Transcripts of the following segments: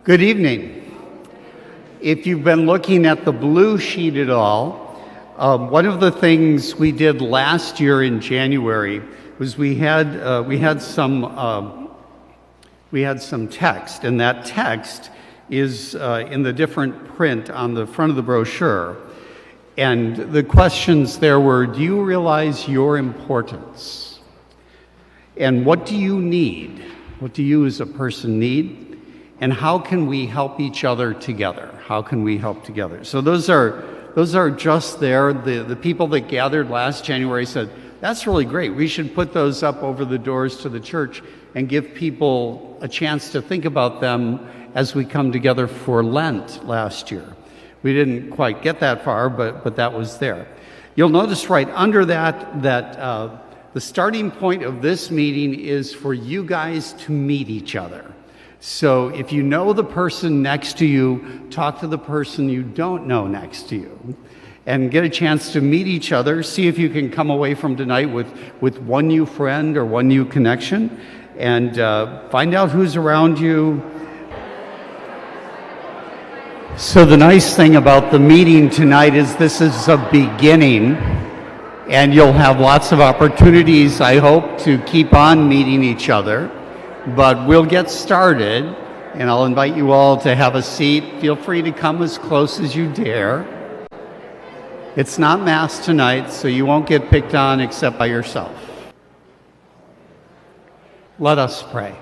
Good evening. If you've been looking at the blue sheet at all, one of the things we did last year in January was we had some text, and that text is in the different print on the front of the brochure. And the questions there were, do you realize your importance? And what do you need? What do you as a person need? And how can we help each other together? How can we help together? So those are just there. The people that gathered last January said, that's really great. We should put those up over the doors to the church and give people a chance to think about them as we come together for Lent last year. We didn't quite get that far, but that was there. You'll notice right under that the starting point of this meeting is for you guys to meet each other. So if you know the person next to you, talk to the person you don't know next to you and get a chance to meet each other. See if you can come away from tonight with one new friend or one new connection, and find out who's around you. So the nice thing about the meeting tonight is this is a beginning, and you'll have lots of opportunities, I hope, to keep on meeting each other. But we'll get started, and I'll invite you all to have a seat. Feel free to come as close as you dare. It's not Mass tonight, so you won't get picked on except by yourself. Let us pray.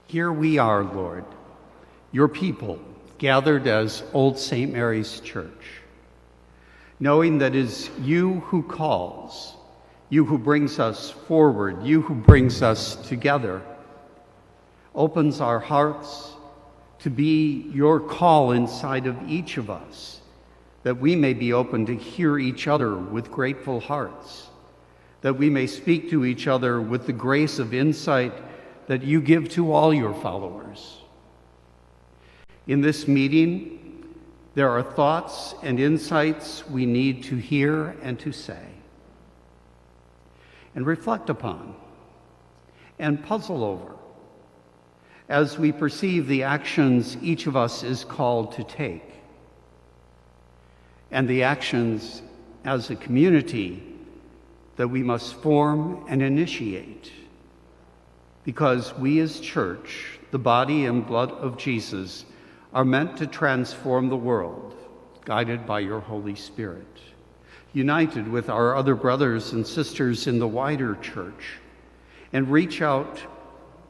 Here we are, Lord, your people, gathered as Old St. Mary's Church, knowing that it is you who calls, you who brings us forward, you who brings us together, opens our hearts to be your call inside of each of us, that we may be open to hear each other with grateful hearts, that we may speak to each other with the grace of insight that you give to all your followers. In this meeting, there are thoughts and insights we need to hear and to say, and reflect upon, and puzzle over, as we perceive the actions each of us is called to take, and the actions as a community that we must form and initiate, because we as church, the body and blood of Jesus, are meant to transform the world, guided by your Holy Spirit, united with our other brothers and sisters in the wider church, and reach out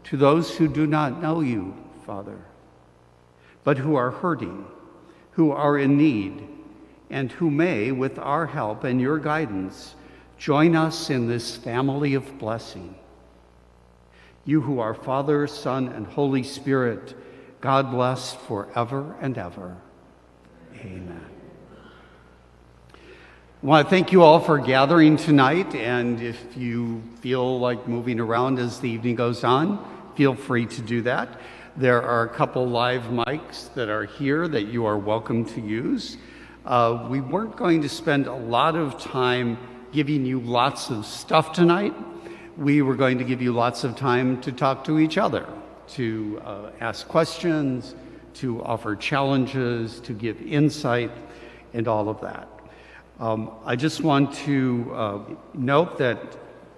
to those who do not know you, Father, but who are hurting, who are in need, and who may, with our help and your guidance, join us in this family of blessing. You who are Father, Son, and Holy Spirit, God bless forever and ever. Amen. I want to thank you all for gathering tonight, and if you feel like moving around as the evening goes on, feel free to do that. There are a couple live mics that are here that you are welcome to use. We weren't going to spend a lot of time giving you lots of stuff tonight. We were going to give you lots of time to talk to each other, to ask questions, to offer challenges, to give insight, and all of that. I just want to note that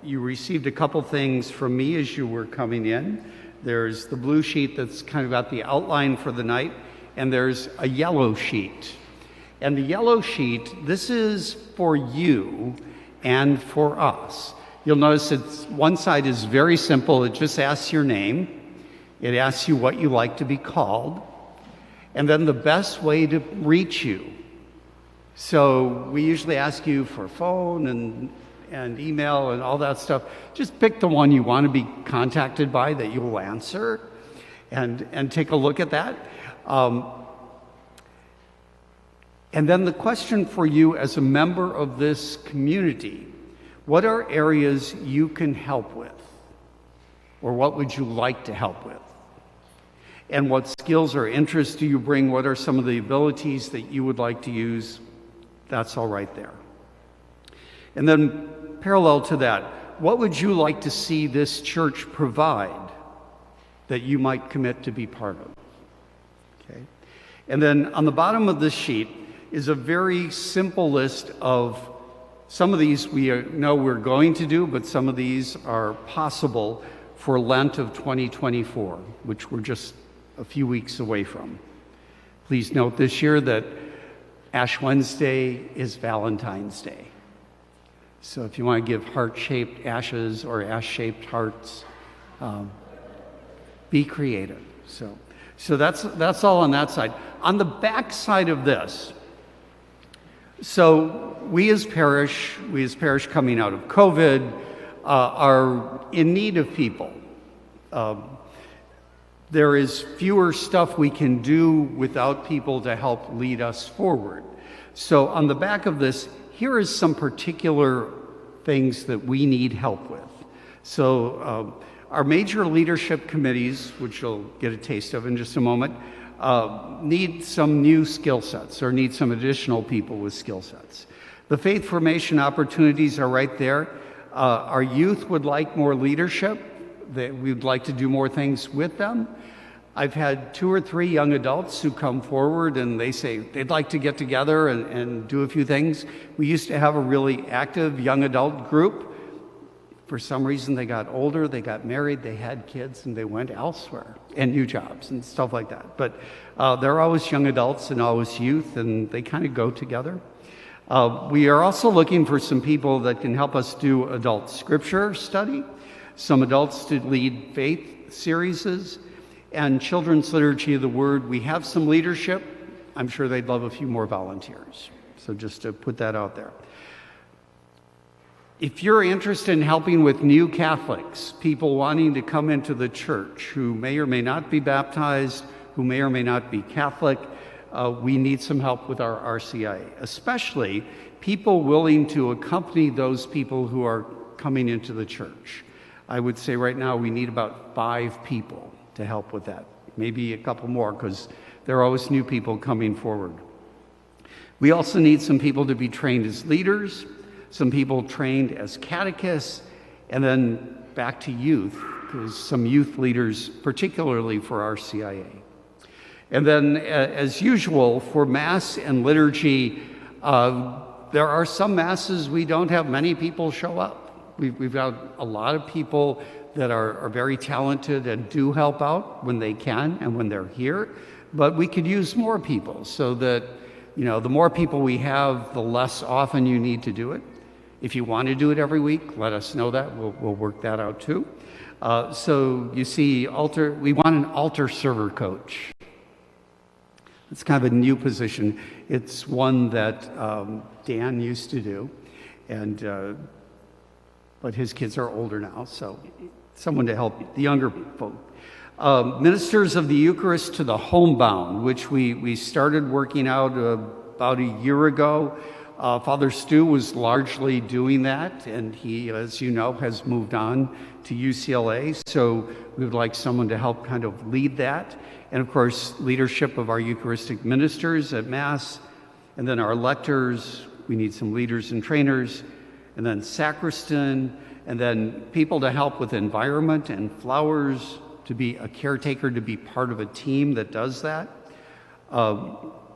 you received a couple things from me as you were coming in. There's the blue sheet that's kind of got the outline for the night, and there's a yellow sheet. And the yellow sheet, this is for you and for us. You'll notice it's one side is very simple. It just asks your name. It asks you what you like to be called, and then the best way to reach you. So we usually ask you for phone and email and all that stuff. Just pick the one you want to be contacted by that you will answer, and take a look at that. And then the question for you as a member of this community: what are areas you can help with? Or what would you like to help with? And what skills or interests do you bring? What are some of the abilities that you would like to use? That's all right there. And then parallel to that, what would you like to see this church provide that you might commit to be part of? Okay. And then on the bottom of this sheet is a very simple list of some of these we know we're going to do, but some of these are possible for Lent of 2024, which we're just a few weeks away from. Please note this year that Ash Wednesday is Valentine's Day. So if you want to give heart-shaped ashes or ash-shaped hearts, be creative. So that's all on that side. On the back side of this, so we as Parish coming out of COVID, are in need of people. There is fewer stuff we can do without people to help lead us forward. So on the back of this, here is some particular things that we need help with. So our major leadership committees, which you'll get a taste of in just a moment, need some new skill sets or need some additional people with skill sets. The faith formation opportunities are right there. Our youth would like more leadership. We'd like to do more things with them. I've had 2 or 3 young adults who come forward and they say they'd like to get together and do a few things. We used to have a really active young adult group. For some reason, they got older, they got married, they had kids, and they went elsewhere, and new jobs and stuff like that. But they're always young adults and always youth, and they kind of go together. We are also looking for some people that can help us do adult scripture study, some adults to lead faith series, and children's liturgy of the word. We have some leadership. I'm sure they'd love a few more volunteers. So just to put that out there. If you're interested in helping with new Catholics, people wanting to come into the church who may or may not be baptized, who may or may not be Catholic, we need some help with our RCIA, especially people willing to accompany those people who are coming into the church. I would say right now we need about 5 people to help with that, maybe a couple more, because there are always new people coming forward. We also need some people to be trained as leaders, some people trained as catechists, and then back to youth, because some youth leaders, particularly for RCIA. And then, as usual, for Mass and liturgy, there are some Masses we don't have many people show up. We've got a lot of people that are very talented and do help out when they can and when they're here, but we could use more people so that, the more people we have, the less often you need to do it. If you want to do it every week, let us know that. We'll work that out too. So you see, we want an altar server coach. It's kind of a new position. It's one that Dan used to do, but his kids are older now, so someone to help the younger folk. Ministers of the Eucharist to the homebound, which we started working out about a year ago. Father Stu was largely doing that, and he, as you know, has moved on to UCLA, so we would like someone to help kind of lead that. And of course, leadership of our Eucharistic ministers at Mass, and then our lectors. We need some leaders and trainers, and then sacristan, and then people to help with environment and flowers, to be a caretaker, to be part of a team that does that.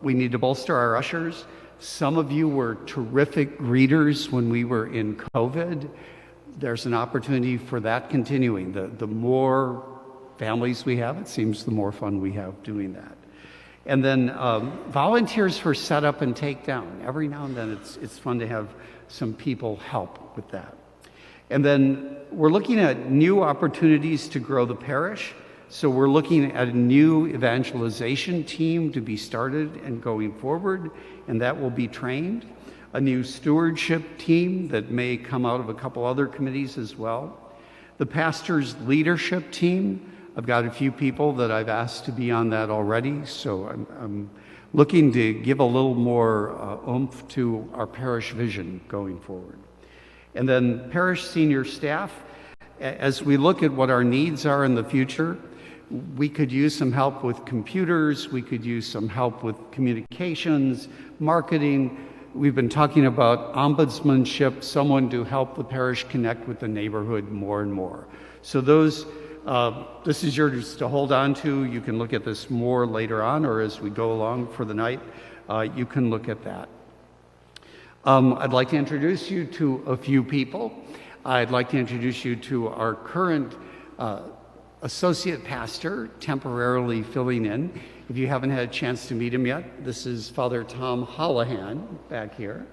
We need to bolster our ushers. Some of you were terrific greeters when we were in COVID. There's an opportunity for that continuing. The more families we have, it seems the more fun we have doing that. And then volunteers for setup and takedown. Every now and then it's fun to have some people help with that. And then we're looking at new opportunities to grow the parish. So we're looking at a new evangelization team to be started and going forward, and that will be trained. A new stewardship team that may come out of a couple other committees as well. The pastor's leadership team, I've got a few people that I've asked to be on that already, so I'm looking to give a little more oomph to our parish vision going forward. And then parish senior staff, as we look at what our needs are in the future, we could use some help with computers, we could use some help with communications, marketing, we've been talking about ombudsmanship, someone to help the parish connect with the neighborhood more and more. So this is yours to hold on to. You can look at this more later on, or as we go along for the night, you can look at that. I'd like to introduce you to a few people. I'd like to introduce you to our current associate pastor, temporarily filling in. If you haven't had a chance to meet him yet, this is Father Tom Holohan back here.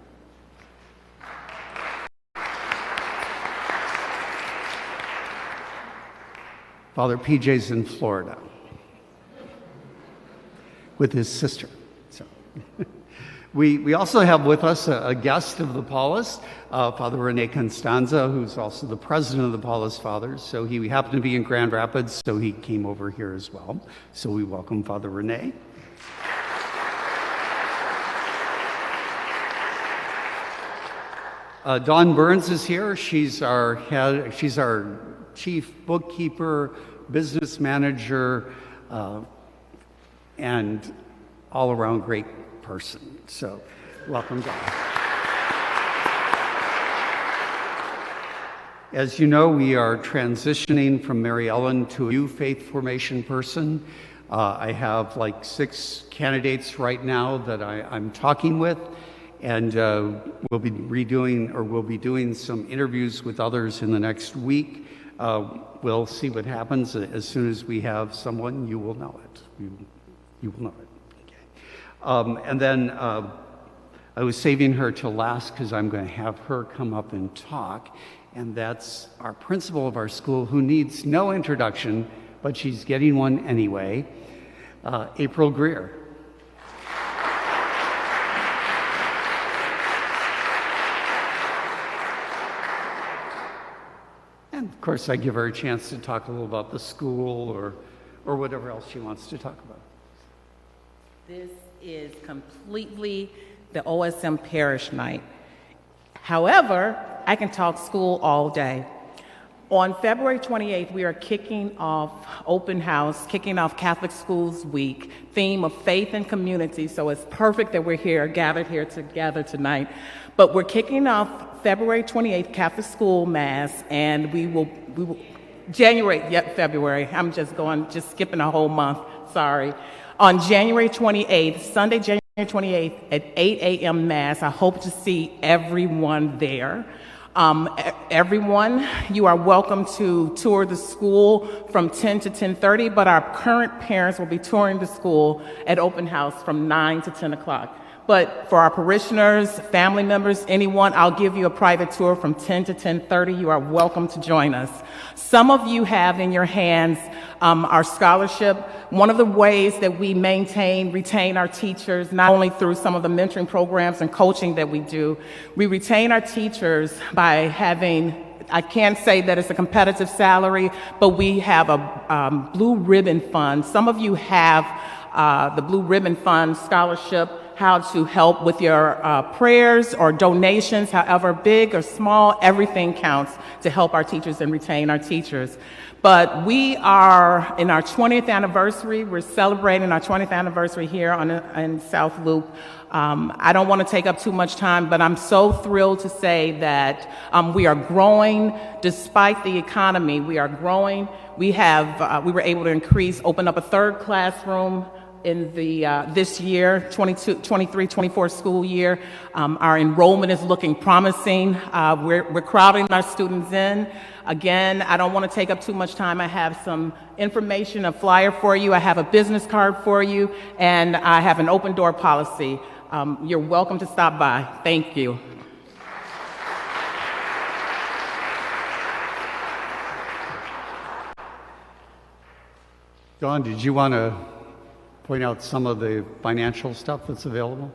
Father PJ's in Florida with his sister. So. We also have with us a guest of the Paulist, Father Rene Constanza, who's also the president of the Paulist Fathers. So he happened to be in Grand Rapids, so he came over here as well. So we welcome Father Rene. Dawn Burns is here. She's our chief bookkeeper, business manager, and all-around great person. So, welcome, Dawn. As you know, we are transitioning from Mary Ellen to a new faith formation person. I have like 6 candidates right now that I'm talking with, and we'll be doing some interviews with others in the next week. We'll see what happens. As soon as we have someone, you will know it. You will know it. And then I was saving her till last because I'm going to have her come up and talk. And that's our principal of our school, who needs no introduction, but she's getting one anyway, April Greer. And of course, I give her a chance to talk a little about the school or whatever else she wants to talk about. This is completely the OSM Parish night. However, I can talk school all day. On February 28th, we are kicking off open house, kicking off Catholic Schools Week, theme of faith and community. So it's perfect that we're here, gathered here together tonight. But we're kicking off February 28th Catholic School Mass, and we will February. I'm just skipping a whole month. Sorry. On January 28th, Sunday, January 28th at 8 a.m. Mass, I hope to see everyone there. Everyone, you are welcome to tour the school from 10 to 10:30, but our current parents will be touring the school at open house from 9 to 10 o'clock. But for our parishioners, family members, anyone, I'll give you a private tour from 10 to 10:30. You are welcome to join us. Some of you have in your hands our scholarship. One of the ways that we retain our teachers, not only through some of the mentoring programs and coaching that we do, we retain our teachers by having, I can't say that it's a competitive salary, but we have a Blue Ribbon Fund. Some of you have the Blue Ribbon Fund scholarship, how to help with your prayers or donations, however big or small, everything counts to help our teachers and retain our teachers. But we are in our 20th anniversary. We're celebrating our 20th anniversary here in South Loop. I don't want to take up too much time, but I'm so thrilled to say that we are growing despite the economy. We are growing. We were able to open up a 3rd classroom in the this year, 23-24 school year. Our enrollment is looking promising. We're crowding our students in. Again, I don't want to take up too much time. I have some information, a flyer for you. I have a business card for you, and I have an open door policy. You're welcome to stop by. Thank you. Dawn, did you want to point out some of the financial stuff that's available?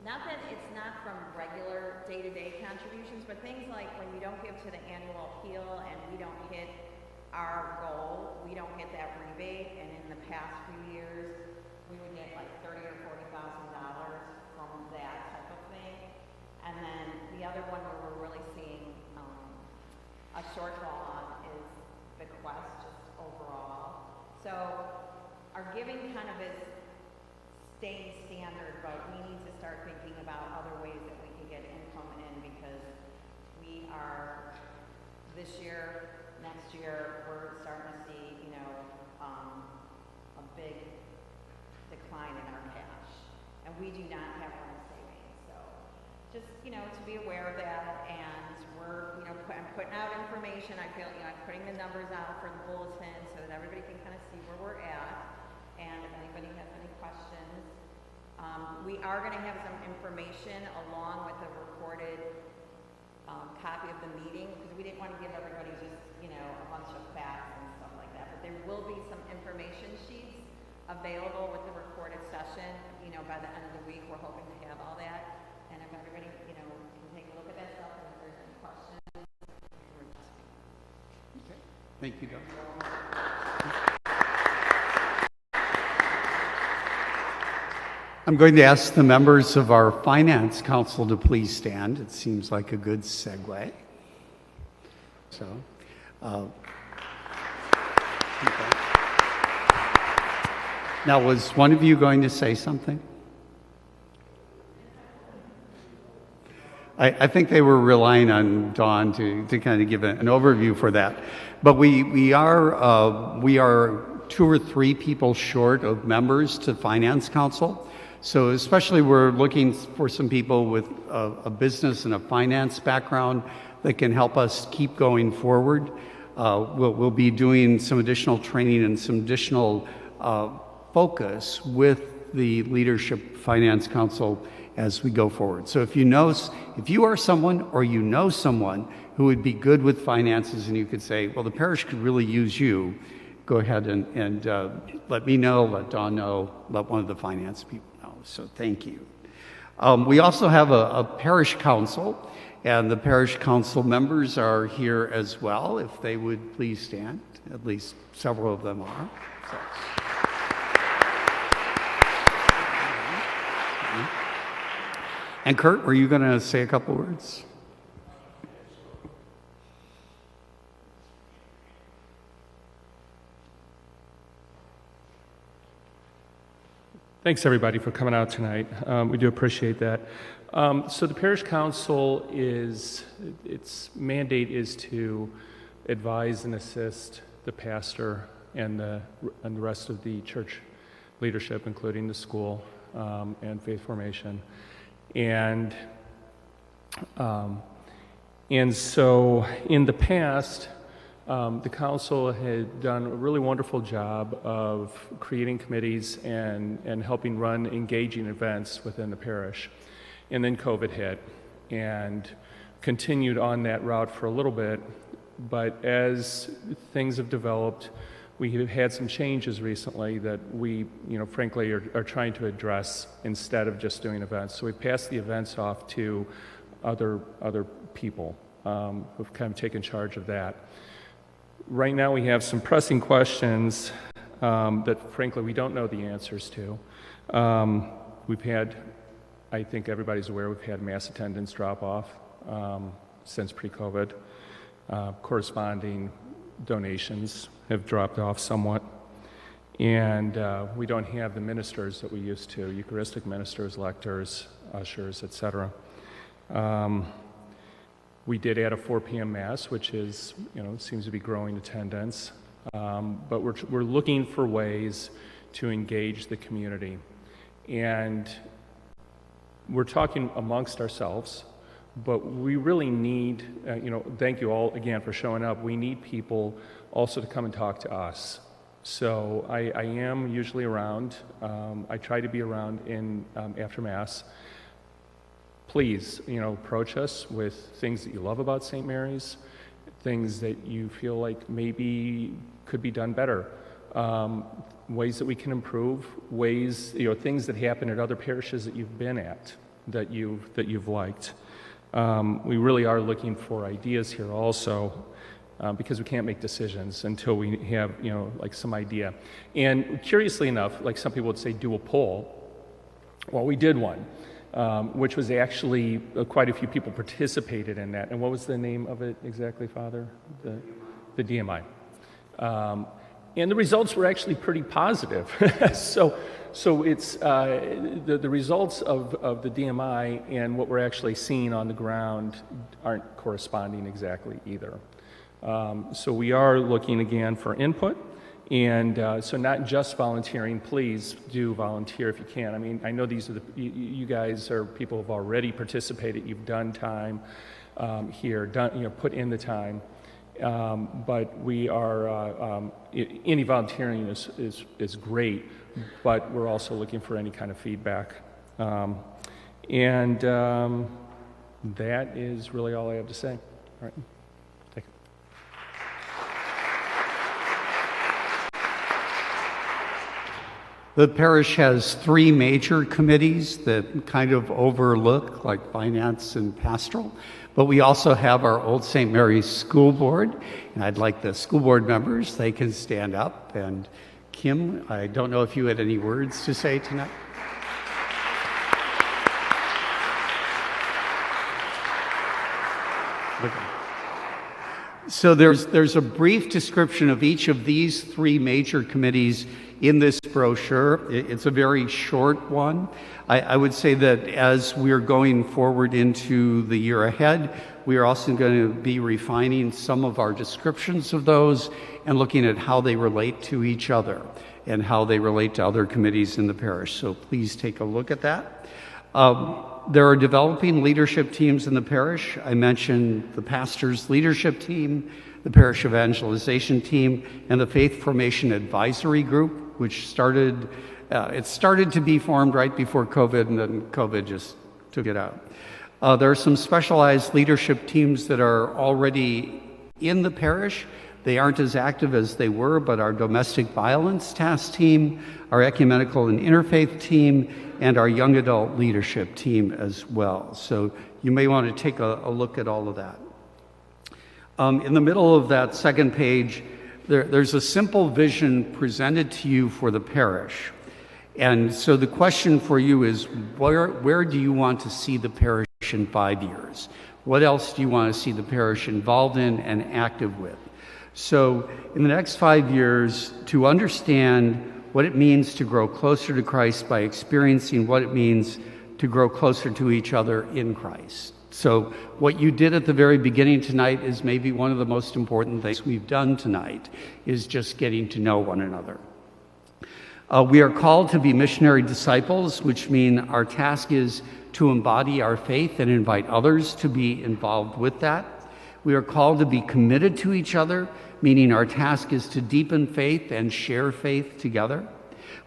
not that it's not from regular day-to-day contributions, but things like when you don't give to the annual appeal and we don't hit our goal, we don't get that rebate, and in the past few years, we would get like $30,000 or $40,000 from that type of thing. And then the other one where we're really seeing a shortfall on is the quest, just overall. So our giving kind of is staying standard, but we need to start thinking about other ways that we can get income in, because we are, this year, next year, we're starting to see, you know, a big decline in our cash. And we do not have any savings. So just, you know, to be aware of that. And we're, you know, I'm putting out information. I feel, you know, I'm putting the numbers out for the bulletin so that everybody can kind of see where we're at. And if anybody has any questions, we are going to have some information along with a recorded copy of the meeting, because we didn't want to give everybody just, you know, a bunch of facts and stuff like that. But there will be some information sheets available with the recorded session. You know, by the end of the week, we're hoping to have all that. And if everybody, you know, can take a look at that stuff, and if there's any questions, we're just... Okay. Thank you, Doug. I'm going to ask the members of our Finance Council to please stand. It seems like a good segue. So, okay. Now, was one of you going to say something? I think they were relying on Dawn to kind of give an overview for that. But we are 2 or 3 people short of members to Finance Council. So especially we're looking for some people with a business and a finance background that can help us keep going forward. We'll be doing some additional training and some additional focus with the Leadership Finance Council as we go forward. So if you are someone or you know someone who would be good with finances and you could say, well, the parish could really use you, go ahead and let me know, let Dawn know, let one of the finance people know. So thank you. We also have a parish council, and the parish council members are here as well. If they would please stand, at least several of them are. So. And Kurt, were you going to say a couple words? Thanks, everybody, for coming out tonight. We do appreciate that. So the Parish Council its mandate is to advise and assist the pastor and the rest of the church leadership, including the school and faith formation. And so in the past, the council had done a really wonderful job of creating committees and helping run engaging events within the parish. And then COVID hit and continued on that route for a little bit. But as things have developed, we have had some changes recently that we, frankly, are trying to address instead of just doing events. So we passed the events off to other people who've kind of taken charge of that. Right now we have some pressing questions that, frankly, we don't know the answers to. We've had, I think everybody's aware, we've had mass attendance drop off since pre-COVID. Corresponding donations have dropped off somewhat. And we don't have the ministers that we used to, Eucharistic ministers, lectors, ushers, etc. We did add a 4 p.m. Mass, which is, seems to be growing attendance. But we're looking for ways to engage the community. And we're talking amongst ourselves, but we really need, thank you all again for showing up. We need people also to come and talk to us. So I am usually around. I try to be around in after Mass. Please, approach us with things that you love about St. Mary's, things that you feel like maybe could be done better, ways that we can improve, ways, things that happen at other parishes that you've been at. that you've liked. We really are looking for ideas here also, because we can't make decisions until we have, like some idea. And curiously enough, like some people would say, do a poll. Well, we did one, which was actually quite a few people participated in that. And what was the name of it exactly, Father? The DMI. And the results were actually pretty positive. So it's the results of the DMI and what we're actually seeing on the ground aren't corresponding exactly either. So we are looking again for input, and so not just volunteering. Please do volunteer if you can. I mean, I know these are you guys are people who've already participated. You've done time here, put in the time. But we are any volunteering is great, but we're also looking for any kind of feedback, and that is really all I have to say. All right, thank you. The parish has 3 major committees that kind of overlook, like finance and pastoral. But we also have our Old St. Mary's School Board, and I'd like the school board members, they can stand up. And Kim, I don't know if you had any words to say tonight. Okay. So there's a brief description of each of these 3 major committees in this brochure. It's a very short one. I would say that as we're going forward into the year ahead, we are also going to be refining some of our descriptions of those and looking at how they relate to each other and how they relate to other committees in the parish. So please take a look at that. There are developing leadership teams in the parish. I mentioned the pastor's leadership team, the parish evangelization team, and the faith formation advisory group, which started to be formed right before COVID, and then COVID just took it out. There are some specialized leadership teams that are already in the parish. They aren't as active as they were, but our domestic violence task team, our ecumenical and interfaith team, and our young adult leadership team as well. So you may want to take a look at all of that. In the middle of that second page, there's a simple vision presented to you for the parish. And so the question for you is, where do you want to see the parish in 5 years? What else do you want to see the parish involved in and active with? So in the next 5 years, to understand what it means to grow closer to Christ by experiencing what it means to grow closer to each other in Christ. So what you did at the very beginning tonight is maybe one of the most important things we've done tonight, is just getting to know one another. We are called to be missionary disciples, which mean our task is to embody our faith and invite others to be involved with that. We are called to be committed to each other, meaning our task is to deepen faith and share faith together.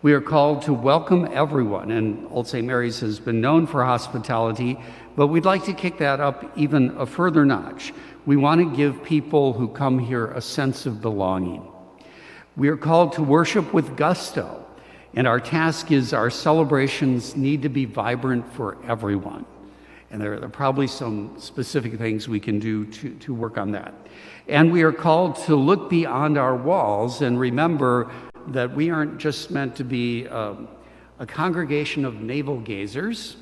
We are called to welcome everyone, and Old St. Mary's has been known for hospitality, but we'd like to kick that up even a further notch. We want to give people who come here a sense of belonging. We are called to worship with gusto, and our task is our celebrations need to be vibrant for everyone. And there are probably some specific things we can do to work on that. And we are called to look beyond our walls and remember that we aren't just meant to be a congregation of navel gazers,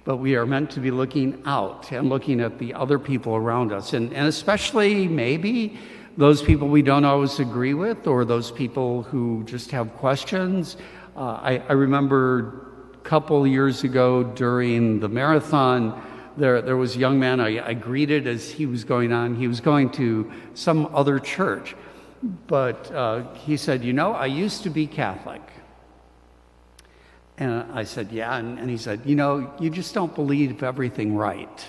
but we are meant to be looking out and looking at the other people around us. And especially maybe those people we don't always agree with, or those people who just have questions. I remember a couple years ago during the marathon, there was a young man I greeted as he was going on. He was going to some other church, but he said, I used to be Catholic. And I said, yeah, and he said, you just don't believe everything right.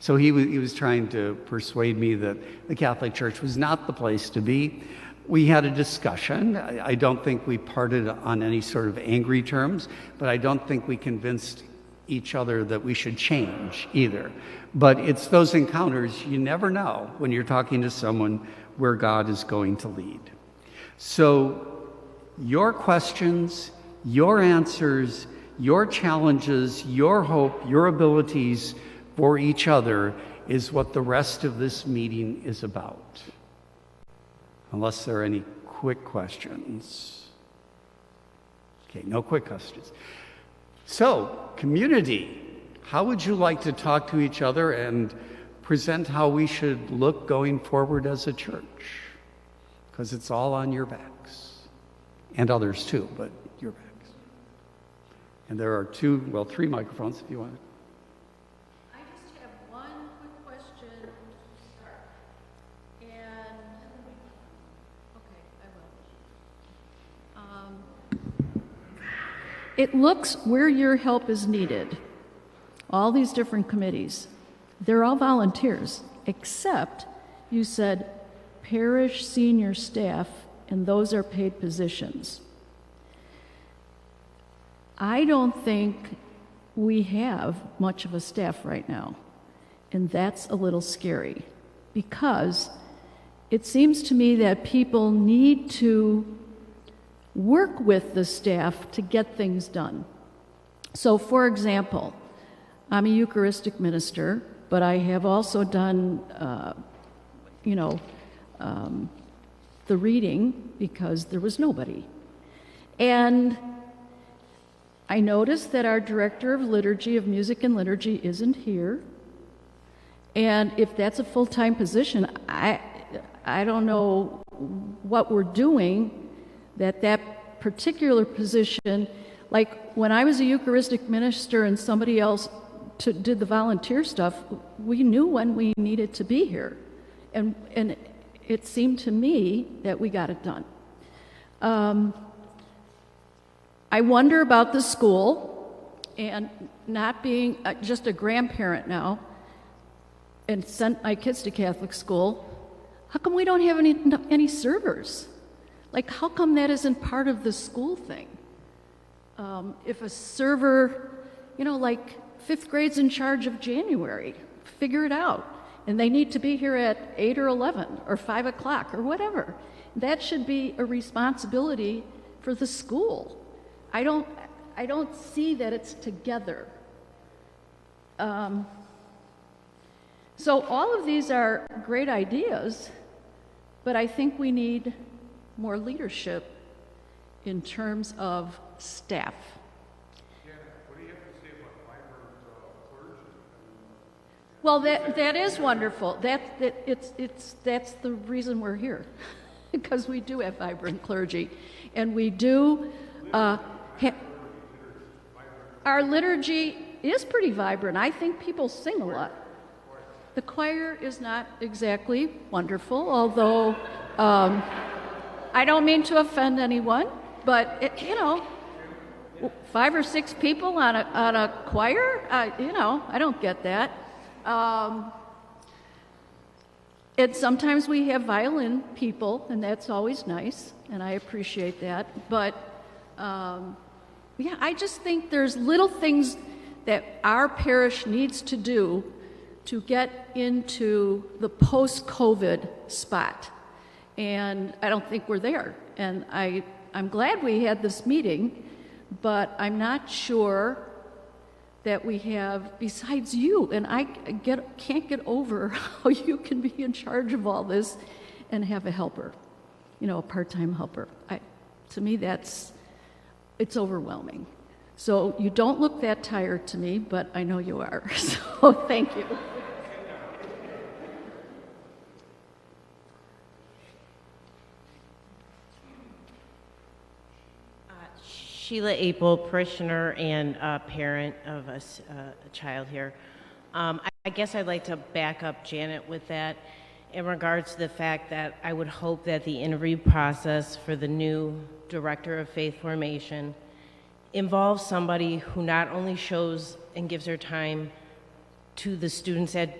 So he was trying to persuade me that the Catholic Church was not the place to be. We had a discussion. I don't think we parted on any sort of angry terms, but I don't think we convinced each other that we should change either. But it's those encounters, you never know when you're talking to someone where God is going to lead. So your questions, your answers, your challenges, your hope, your abilities for each other is what the rest of this meeting is about. Unless there are any quick questions. Okay, no quick questions. So, community, how would you like to talk to each other and present how we should look going forward as a church? Because it's all on your backs. And others too, but your backs. And there are three microphones if you want. I just have one quick question to start. And, okay, I will. It looks where your help is needed. All these different committees, they're all volunteers, except you said parish senior staff, and those are paid positions. I don't think we have much of a staff right now, and that's a little scary because it seems to me that people need to work with the staff to get things done. So, for example, I'm a Eucharistic minister, but I have also done, the reading because there was nobody. And I noticed that our director of liturgy, of music and liturgy, isn't here. And if that's a full-time position, I don't know what we're doing that particular position, like when I was a Eucharistic minister and somebody else did the volunteer stuff, we knew when we needed to be here. And it seemed to me that we got it done. I wonder about the school and not being just a grandparent now and sent my kids to Catholic school. How come we don't have any servers? Like, how come that isn't part of the school thing? If a server, like 5th grade's in charge of January, figure it out. And they need to be here at 8 or 11 or 5 o'clock or whatever. That should be a responsibility for the school. I don't see that it's together. So all of these are great ideas, but I think we need more leadership in terms of staff. What do you have to say about vibrant clergy? Well, that is wonderful. That's the reason we're here, because we do have vibrant clergy, and we do. Our liturgy is pretty vibrant. I think people sing a lot. The choir is not exactly wonderful, although I don't mean to offend anyone, but 5 or 6 people on a choir, I don't get that. And sometimes we have violin people, and that's always nice, and I appreciate that. But I just think there's little things that our parish needs to do to get into the post-COVID spot. And I don't think we're there. And I'm glad we had this meeting, but I'm not sure that we have, besides you, and I can't get over how you can be in charge of all this and have a helper, a part-time helper. To me, it's overwhelming. So you don't look that tired to me, but I know you are. So thank you. Sheila Apel, parishioner and parent of a child here. I guess I'd like to back up Janet with that in regards to the fact that I would hope that the interview process for the new director of faith formation involves somebody who not only shows and gives their time to the students that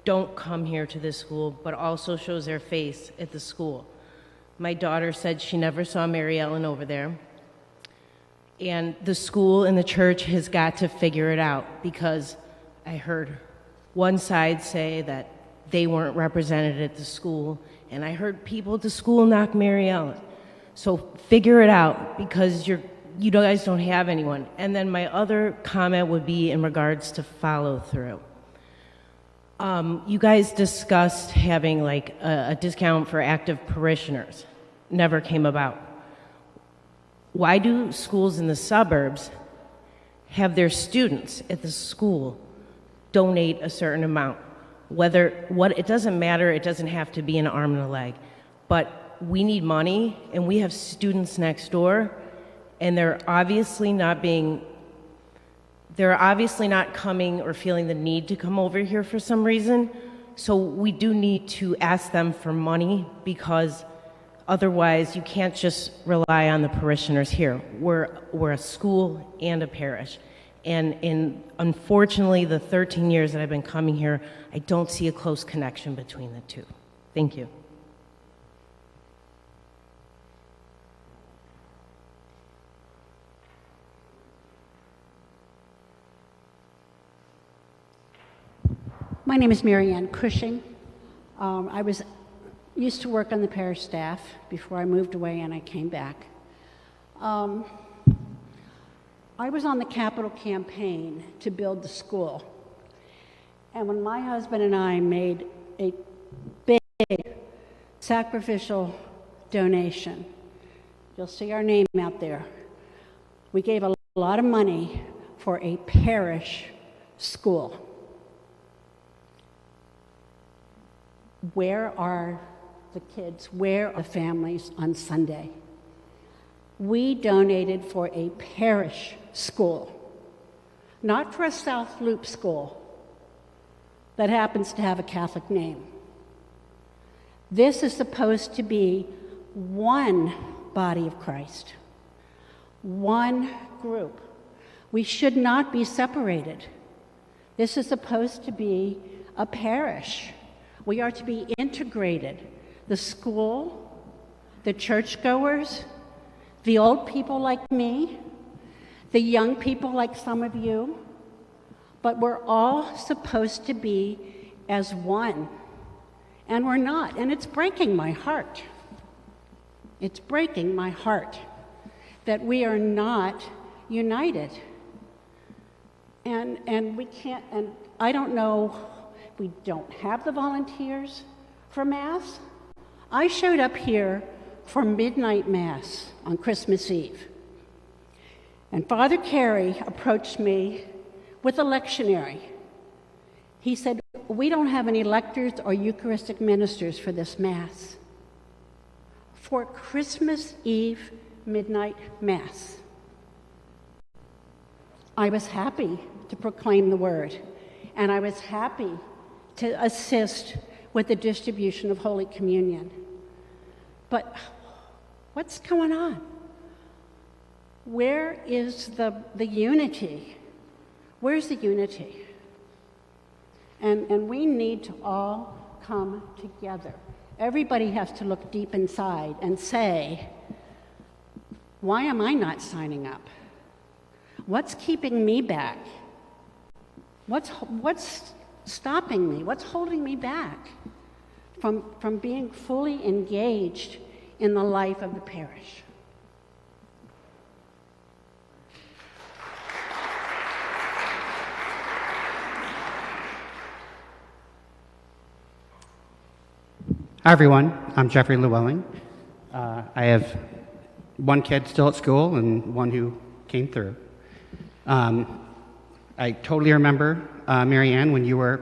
don't come here to this school, but also shows their face at the school. My daughter said she never saw Mary Ellen over there. And the school and the church has got to figure it out, because I heard one side say that they weren't represented at the school, and I heard people at the school knock Mary Ellen. So figure it out, because you guys don't have anyone. And then my other comment would be in regards to follow through. You guys discussed having like a discount for active parishioners. Never came about. Why do schools in the suburbs have their students at the school donate a certain amount? It doesn't matter, it doesn't have to be an arm and a leg, but we need money, and we have students next door, and they're obviously not coming or feeling the need to come over here for some reason. So we do need to ask them for money, because otherwise you can't just rely on the parishioners here. We're a school and a parish. And unfortunately, the 13 years that I've been coming here, I don't see a close connection between the two. Thank you. My name is Mary Ann Cushing. I used to work on the parish staff before I moved away and I came back. I was on the capital campaign to build the school. And when my husband and I made a big sacrificial donation, you'll see our name out there. We gave a lot of money for a parish school. Where are the kids? Where are the families on Sunday? We donated for a parish school, not for a South Loop school that happens to have a Catholic name. This is supposed to be one body of Christ, one group. We should not be separated. This is supposed to be a parish. We are to be integrated. The school, the churchgoers, the old people like me, the young people like some of you, but we're all supposed to be as one, and we're not, and it's breaking my heart. It's breaking my heart that we are not united. And we can't, and I don't know, we don't have the volunteers for Mass. I showed up here for midnight Mass on Christmas Eve. And Father Carey approached me with a lectionary. He said, "We don't have any lectors or Eucharistic ministers for this Mass. For Christmas Eve midnight Mass." I was happy to proclaim the word, and I was happy to assist with the distribution of Holy Communion. But what's going on? Where is the unity? Where's the unity? And we need to all come together. Everybody has to look deep inside and say, why am I not signing up? What's keeping me back? What's stopping me? What's holding me back from being fully engaged in the life of the parish? Hi, everyone. I'm Jeffrey Llewellyn. I have one kid still at school and one who came through. I totally remember, Mary Ann, when you were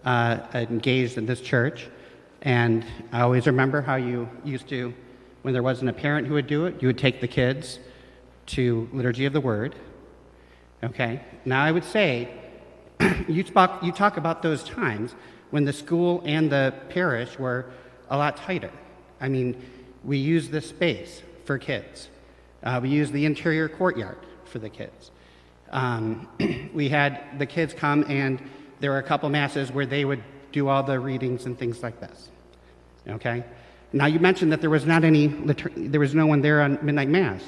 engaged in this church, and I always remember how you used to, when there wasn't a parent who would do it, you would take the kids to Liturgy of the Word. Okay? Now I would say, you talk about those times when the school and the parish were a lot tighter. I mean, we used this space for kids. We used the interior courtyard for the kids. We had the kids come, and there were a couple masses where they would do all the readings and things like this. Okay? Now you mentioned that there was no one there on Midnight Mass.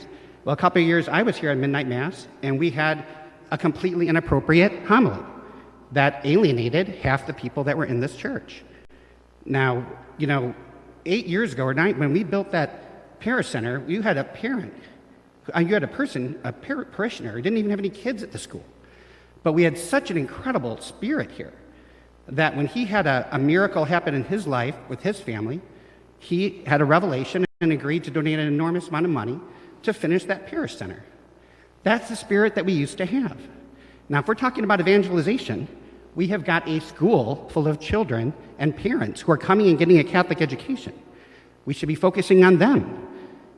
Well, a couple of years I was here on Midnight Mass, and we had a completely inappropriate homily that alienated half the people that were in this church. Now, 8 years ago or 9, when we built that parish center, you had a parent You had a parishioner who didn't even have any kids at the school. But we had such an incredible spirit here that when he had a miracle happen in his life with his family, he had a revelation and agreed to donate an enormous amount of money to finish that parish center. That's the spirit that we used to have. Now, if we're talking about evangelization, we have got a school full of children and parents who are coming and getting a Catholic education. We should be focusing on them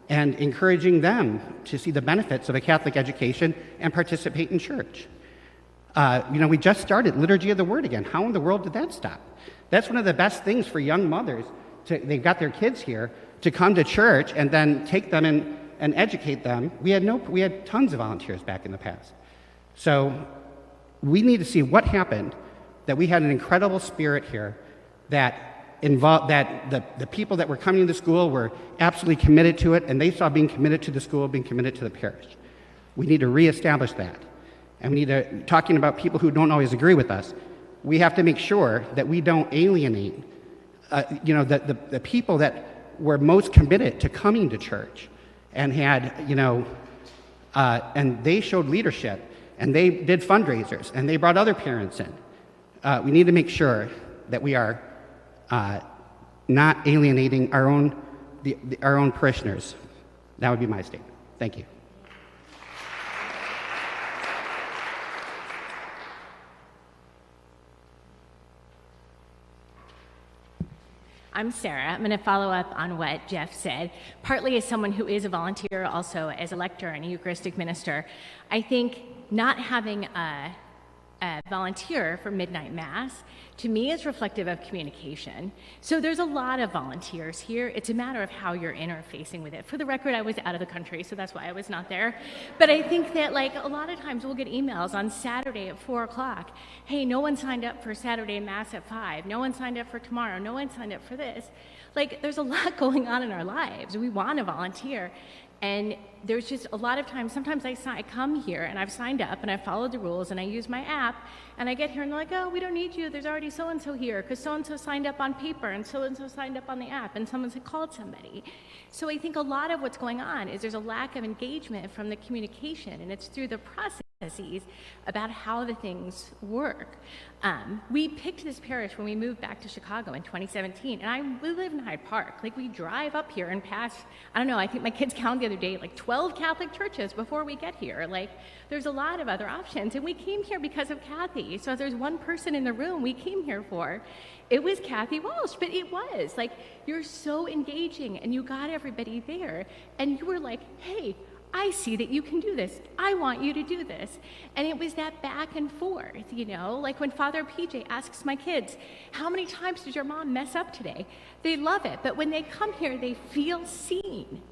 and encouraging them to see the benefits of a Catholic education and participate in church. We just started Liturgy of the Word again. How in the world did that stop? That's one of the best things for young mothers. They've got their kids here to come to church and then take them and educate them. We had tons of volunteers back in the past. So we need to see what happened, that we had an incredible spirit here that involved, that the people that were coming to the school were absolutely committed to it, and they saw being committed to the school, being committed to the parish. We need to reestablish that. And we need to, talking about people who don't always agree with us, we have to make sure that we don't alienate the people that were most committed to coming to church and had, and they showed leadership and they did fundraisers and they brought other parents in. We need to make sure that we are not alienating our own parishioners. That would be my statement. Thank you. I'm Sarah. I'm going to follow up on what Jeff said, partly as someone who is a volunteer, also as a lector and a Eucharistic minister. I think not having a volunteer for midnight mass, to me, is reflective of communication. So there's a lot of volunteers here. It's a matter of how you're interfacing with it. For the record, I was out of the country, so that's why I was not there. But I think that, a lot of times we'll get emails on Saturday at 4 o'clock. Hey, no one signed up for Saturday mass at 5. No one signed up for tomorrow. No one signed up for this. There's a lot going on in our lives. We want to volunteer. And there's just a lot of times, sometimes I come here and I've signed up and I've followed the rules and I use my app and I get here and they're like, oh, we don't need you. There's already so-and-so here because so-and-so signed up on paper and so-and-so signed up on the app and someone's called somebody. So I think a lot of what's going on is there's a lack of engagement from the communication, and it's through the processes about how the things work. We picked this parish when we moved back to Chicago in 2017, and we live in Hyde Park. We drive up here and pass, I don't know, I think my kids counted the other day, 12 Catholic churches before we get here. There's a lot of other options, and we came here because of Kathy. So if there's one person in the room we came here for, it was Kathy Walsh, but it was. You're so engaging, and you got everybody there, and you were like, hey, I see that you can do this. I want you to do this. And it was that back and forth, when Father PJ asks my kids, how many times did your mom mess up today? They love it, but when they come here, they feel seen.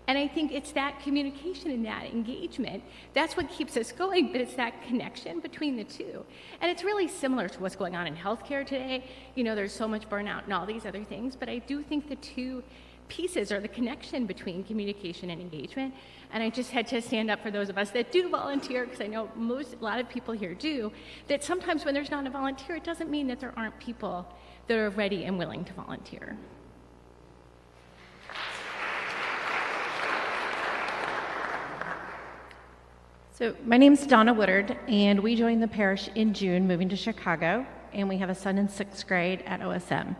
And I think it's that communication and that engagement, that's what keeps us going, but it's that connection between the two. And it's really similar to what's going on in healthcare today. There's so much burnout and all these other things, but I do think the two pieces are the connection between communication and engagement. And I just had to stand up for those of us that do volunteer, because I know a lot of people here do, that sometimes when there's not a volunteer, it doesn't mean that there aren't people that are ready and willing to volunteer. So my name's Donna Woodard, and we joined the parish in June, moving to Chicago, and we have a son in 6th grade at OSM.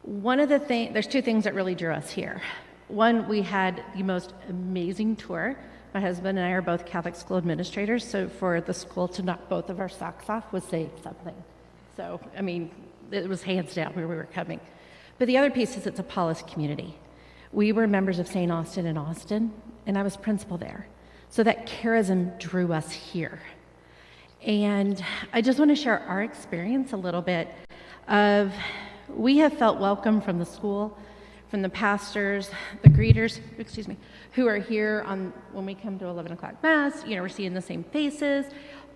There's two things that really drew us here. One, we had the most amazing tour. My husband and I are both Catholic school administrators, so for the school to knock both of our socks off was saying something. So, it was hands down where we were coming. But the other piece is it's a Paulist community. We were members of St. Austin in Austin, and I was principal there. So that charism drew us here. And I just want to share our experience a little bit of, we have felt welcome from the school, from the pastors, the greeters, who are here when we come to 11 o'clock Mass. We're seeing the same faces.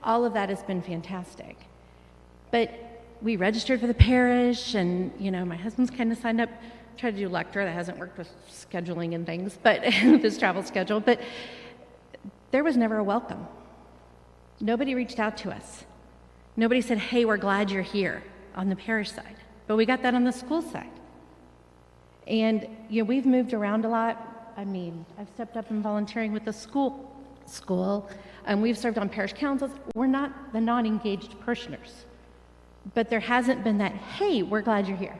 All of that has been fantastic. But we registered for the parish, and, my husband's kind of signed up, tried to do lector. That hasn't worked with scheduling and things, but with his travel schedule. But there was never a welcome. Nobody reached out to us. Nobody said, hey, we're glad you're here on the parish side. But we got that on the school side. And, we've moved around a lot. I mean, I've stepped up and volunteering with the school, and we've served on parish councils. We're not the non-engaged parishioners. But there hasn't been that, hey, we're glad you're here.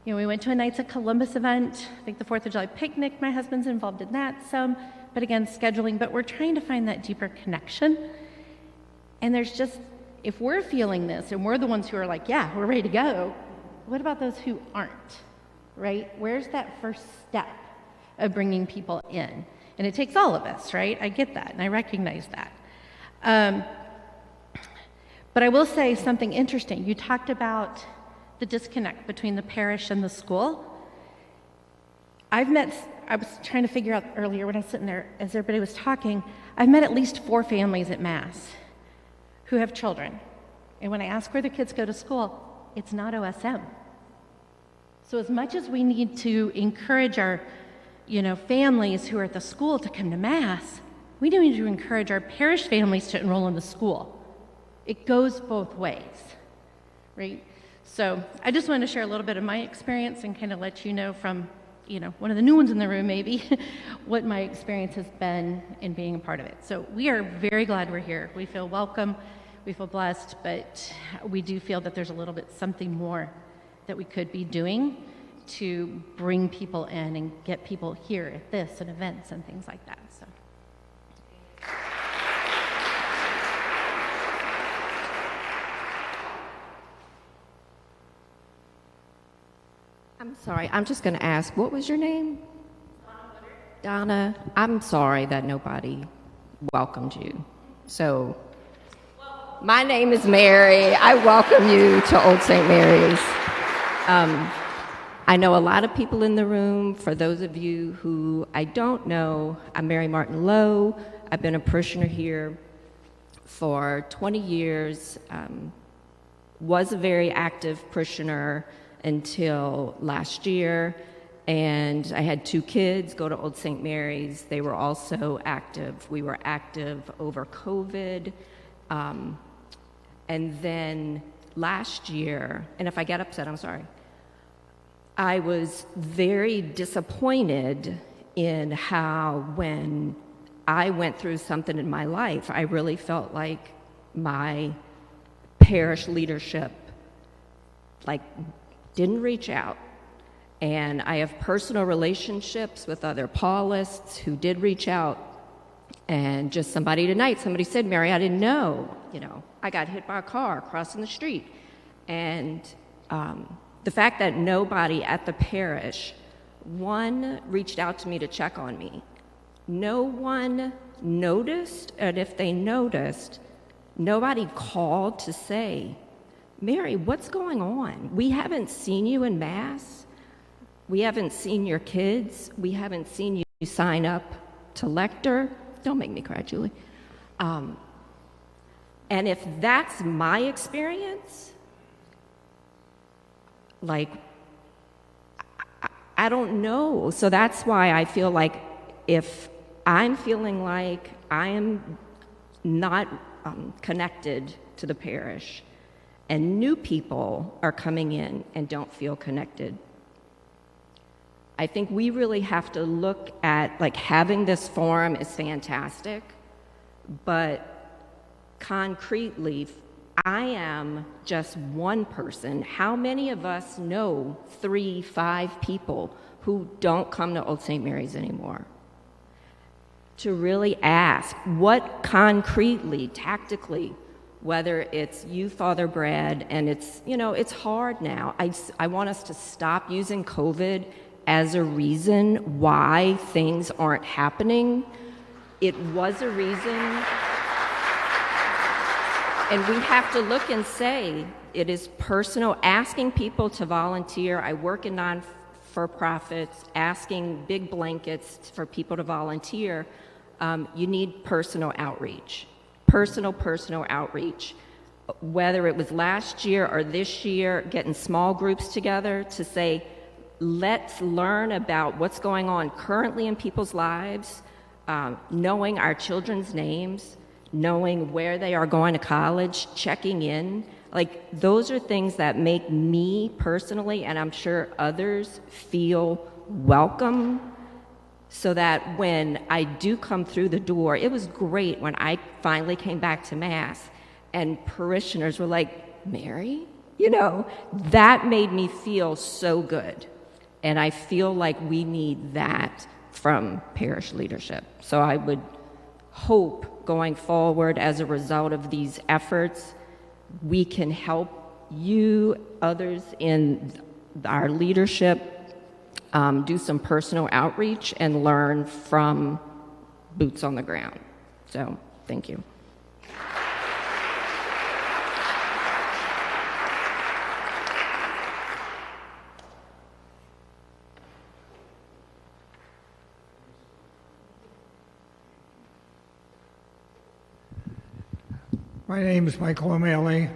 You know, we went to a Knights of Columbus event, I think the 4th of July picnic, my husband's involved in that some, but again, scheduling, but we're trying to find that deeper connection. And there's just, if we're feeling this and we're the ones who are like, yeah, we're ready to go, what about those who aren't, right? Where's that first step of bringing people in? And it takes all of us, right? I get that, and I recognize that. But I will say something interesting. You talked about the disconnect between the parish and the school. I was trying to figure out earlier when I was sitting there, as everybody was talking, I've met at least 4 families at Mass who have children. And when I ask where the kids go to school, it's not OSM. So as much as we need to encourage our, families who are at the school to come to Mass, we do need to encourage our parish families to enroll in the school. It goes both ways, right? So I just wanted to share a little bit of my experience and kind of let you know from, one of the new ones in the room maybe, what my experience has been in being a part of it. So we are very glad we're here. We feel welcome, we feel blessed, but we do feel that there's a little bit something more that we could be doing to bring people in and get people here at this and events and things like that. So. I'm sorry, I'm just going to ask, what was your name? Donna. I'm sorry that nobody welcomed you. So, my name is Mary. I welcome you to Old St. Mary's. I know a lot of people in the room. For those of you who I don't know, I'm Mary Martin Lowe. I've been a parishioner here for 20 years, was a very active parishioner until last year, and I had 2 kids go to Old St. Mary's. They were also active. We were active over COVID. And then last year, and if I get upset, I'm sorry, I was very disappointed in how when I went through something in my life, I really felt like my parish leadership didn't reach out. And I have personal relationships with other Paulists who did reach out. And just somebody said, Mary, I didn't know, I got hit by a car crossing the street. And the fact that nobody at the parish, one, reached out to me to check on me. No one noticed, and if they noticed, nobody called to say, Mary, what's going on? We haven't seen you in Mass. We haven't seen your kids. We haven't seen you sign up to lector. Don't make me cry, Julie. And if that's my experience, I don't know. So that's why I feel like if I'm feeling like I am not connected to the parish, and new people are coming in and don't feel connected, I think we really have to look at, having this forum is fantastic, but concretely, I am just one person. How many of us know 3, 5 people who don't come to Old St. Mary's anymore? To really ask, what concretely, tactically, whether it's you, Father Brad, and it's hard now. I want us to stop using COVID as a reason why things aren't happening. It was a reason, and we have to look and say, it is personal, asking people to volunteer. I work in non-for-profits, asking big blankets for people to volunteer. You need personal outreach. Personal outreach, whether it was last year or this year, getting small groups together to say, let's learn about what's going on currently in people's lives, knowing our children's names, knowing where they are going to college, checking in. Those are things that make me personally, and I'm sure others, feel welcome so that when I do come through the door, it was great when I finally came back to Mass and parishioners were like, Mary? You know, that made me feel so good. And I feel like we need that from parish leadership. So I would hope going forward as a result of these efforts, we can help you, others in our leadership, do some personal outreach and learn from boots on the ground. So, thank you. My name is Michael O'Malley.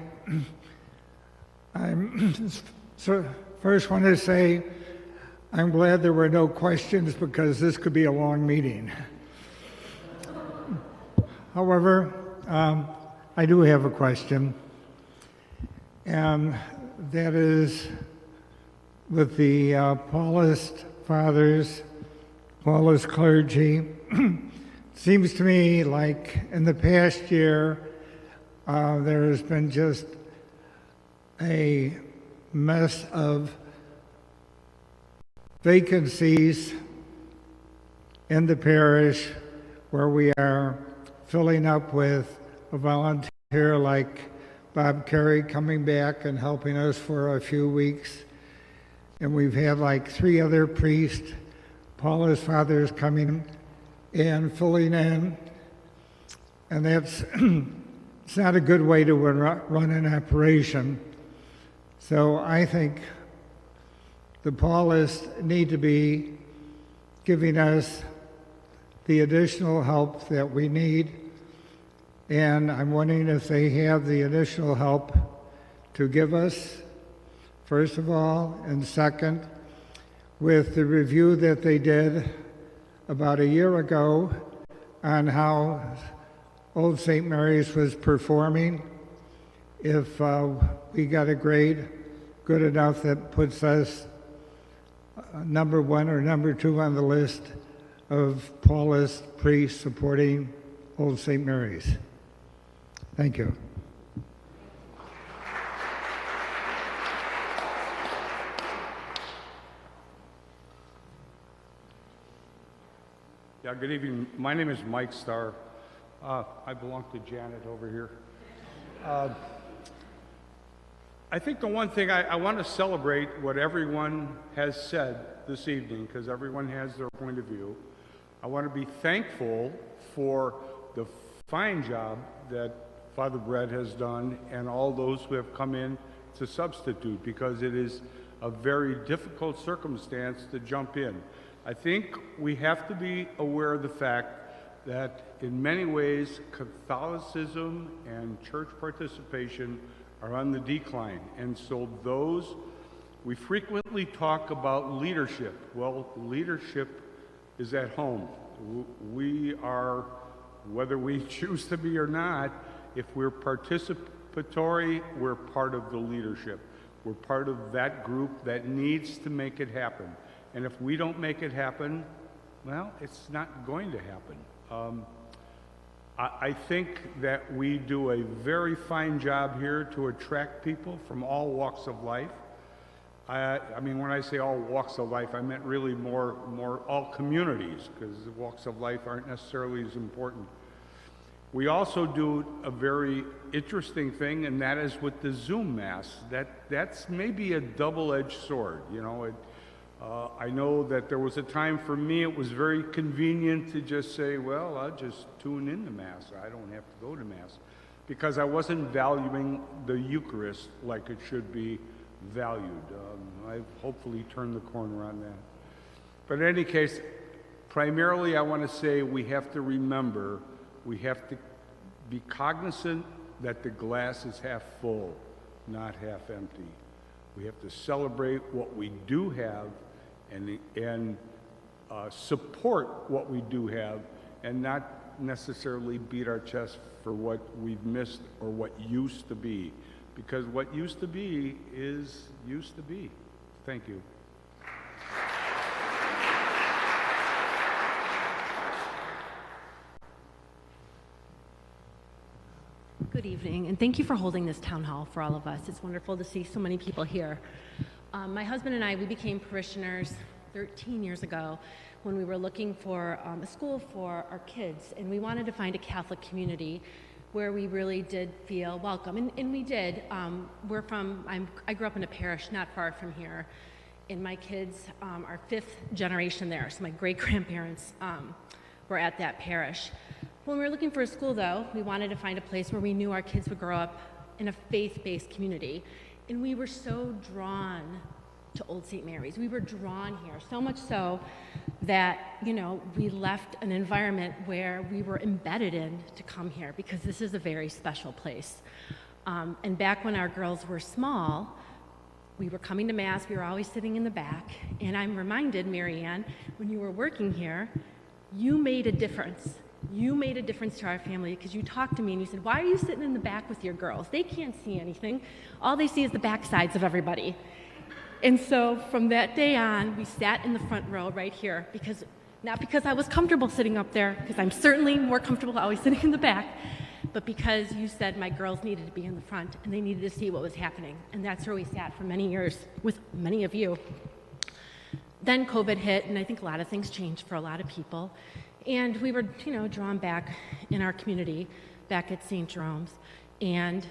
First want to say I'm glad there were no questions because this could be a long meeting. However, I do have a question, and that is with the Paulist fathers, Paulist clergy. Seems to me like in the past year, there has been just a mess of vacancies in the parish where we are filling up with a volunteer like Bob Carey coming back and helping us for a few weeks. And we've had like 3 other priests, Paulist fathers coming and filling in. And that's it's not a good way to run an operation. So I think the Paulists need to be giving us the additional help that we need. And I'm wondering if they have the additional help to give us, first of all, and second, with the review that they did about a year ago on how Old St. Mary's was performing, if we got a grade good enough that puts us number 1 or number 2 on the list of Paulist priests supporting Old St. Mary's. Thank you. Yeah, good evening. My name is Mike Starr. I belong to Janet over here. I think the one thing I want to celebrate what everyone has said this evening, because everyone has their point of view. I want to be thankful for the fine job that Father Brett has done and all those who have come in to substitute, because it is a very difficult circumstance to jump in. I think we have to be aware of the fact that in many ways Catholicism and church participation are on the decline. And so we frequently talk about leadership. Well, leadership is at home. We are, whether we choose to be or not, if we're participatory, we're part of the leadership. We're part of that group that needs to make it happen. And if we don't make it happen, well, it's not going to happen. I think that we do a very fine job here to attract people from all walks of life. I mean, when I say all walks of life, I meant really more all communities, because the walks of life aren't necessarily as important. We also do a very interesting thing, and that is with the Zoom Mass. That's maybe a double-edged sword, you know. I know that there was a time for me it was very convenient to just say, well, I'll just tune in to Mass. I don't have to go to Mass, because I wasn't valuing the Eucharist like it should be valued. I've hopefully turned the corner on that. But in any case, primarily I want to say we have to remember, we have to be cognizant that the glass is half full, not half empty. We have to celebrate what we do have and support what we do have, and not necessarily beat our chest for what we've missed or what used to be, because what used to be is used to be. Thank you. Good evening, and thank you for holding this town hall for all of us. It's wonderful to see so many people here. My husband and I, we became parishioners 13 years ago when we were looking for a school for our kids, and we wanted to find a Catholic community where we really did feel welcome, and we did. I grew up in a parish not far from here, and my kids are fifth generation there, so my great-grandparents were at that parish. When we were looking for a school, though, we wanted to find a place where we knew our kids would grow up in a faith-based community. And we were so drawn to Old St. Mary's. We were drawn here, so much so that, we left an environment where we were embedded in to come here because this is a very special place. And back when our girls were small, we were coming to Mass, we were always sitting in the back. And I'm reminded, Mary Ann, when you were working here, you made a difference. You made a difference to our family because you talked to me and you said, why are you sitting in the back with your girls? They can't see anything. All they see is the backsides of everybody. And so from that day on, we sat in the front row right here not because I was comfortable sitting up there, because I'm certainly more comfortable always sitting in the back, but because you said my girls needed to be in the front and they needed to see what was happening. And that's where we sat for many years with many of you. Then COVID hit, and I think a lot of things changed for a lot of people. And we were, drawn back in our community, back at St. Jerome's, and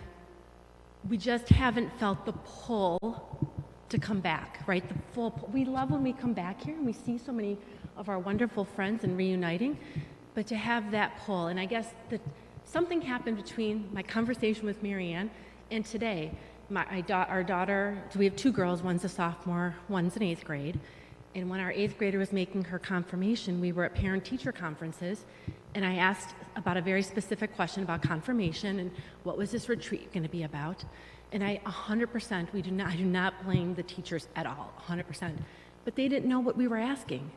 we just haven't felt the pull to come back, right? The full pull. We love when we come back here and we see so many of our wonderful friends and reuniting, but to have that pull, and I guess that something happened between my conversation with Mary Ann and today. Our daughter, so we have two girls, one's a sophomore, one's in 8th grade. And when our 8th grader was making her confirmation, we were at parent-teacher conferences, and I asked about a very specific question about confirmation and what was this retreat going to be about. And I 100%, I do not blame the teachers at all, 100%. But they didn't know what we were asking.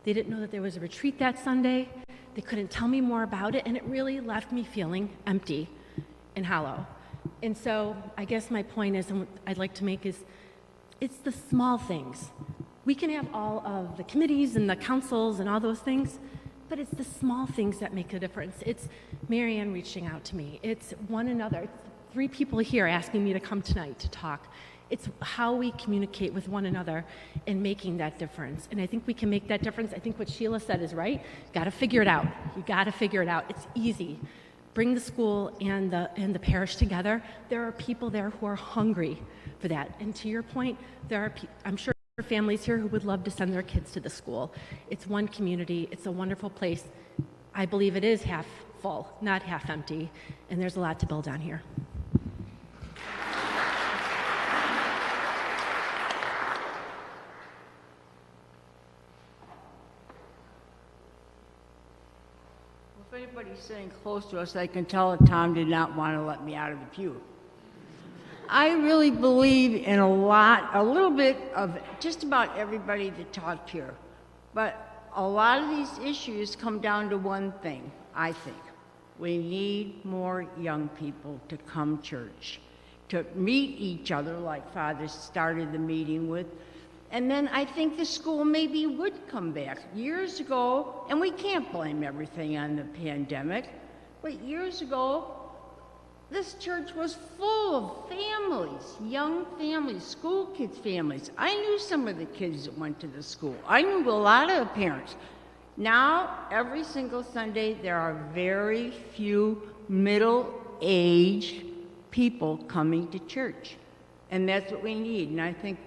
They didn't know that there was a retreat that Sunday. They couldn't tell me more about it, and it really left me feeling empty and hollow. And so I guess my point is, and what I'd like to make is, it's the small things. We can have all of the committees and the councils and all those things, but it's the small things that make a difference. It's Mary Ann reaching out to me. It's one another. It's 3 people here asking me to come tonight to talk. It's how we communicate with one another and making that difference. And I think we can make that difference. I think what Sheila said is right. Got to figure it out. You got to figure it out. It's easy. Bring the school and the parish together. There are people there who are hungry for that. And to your point, I'm sure families here who would love to send their kids to the school. It's one community. It's a wonderful place. I believe it is half full, not half empty, and there's a lot to build on here. If anybody's sitting close to us, I can tell that Tom did not want to let me out of the pew. I really believe in a little bit of just about everybody that talked here. But a lot of these issues come down to one thing, I think. We need more young people to come church, to meet each other like Father started the meeting with. And then I think the school maybe would come back. Years ago, and we can't blame everything on the pandemic, but years ago, this church was full of families, young families, school kids' families. I knew some of the kids that went to the school. I knew a lot of the parents. Now, every single Sunday, there are very few middle-aged people coming to church. And that's what we need. And I think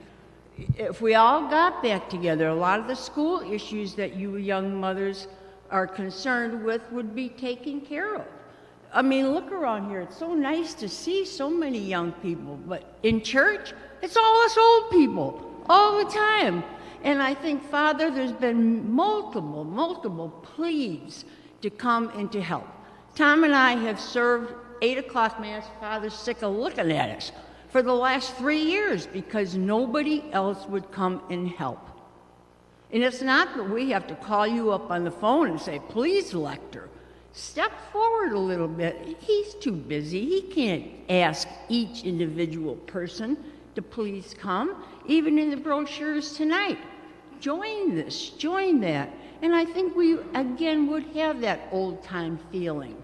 if we all got back together, a lot of the school issues that you young mothers are concerned with would be taken care of. I mean, look around here. It's so nice to see so many young people. But in church, it's all us old people all the time. And I think, Father, there's been multiple pleas to come and to help. Tom and I have served 8 o'clock Mass. Father's sick of looking at us for the last 3 years because nobody else would come and help. And it's not that we have to call you up on the phone and say, please, Lecter, step forward a little bit. He's too busy. He can't ask each individual person to please come, even in the brochures tonight. Join this, join that. And I think we, again, would have that old-time feeling.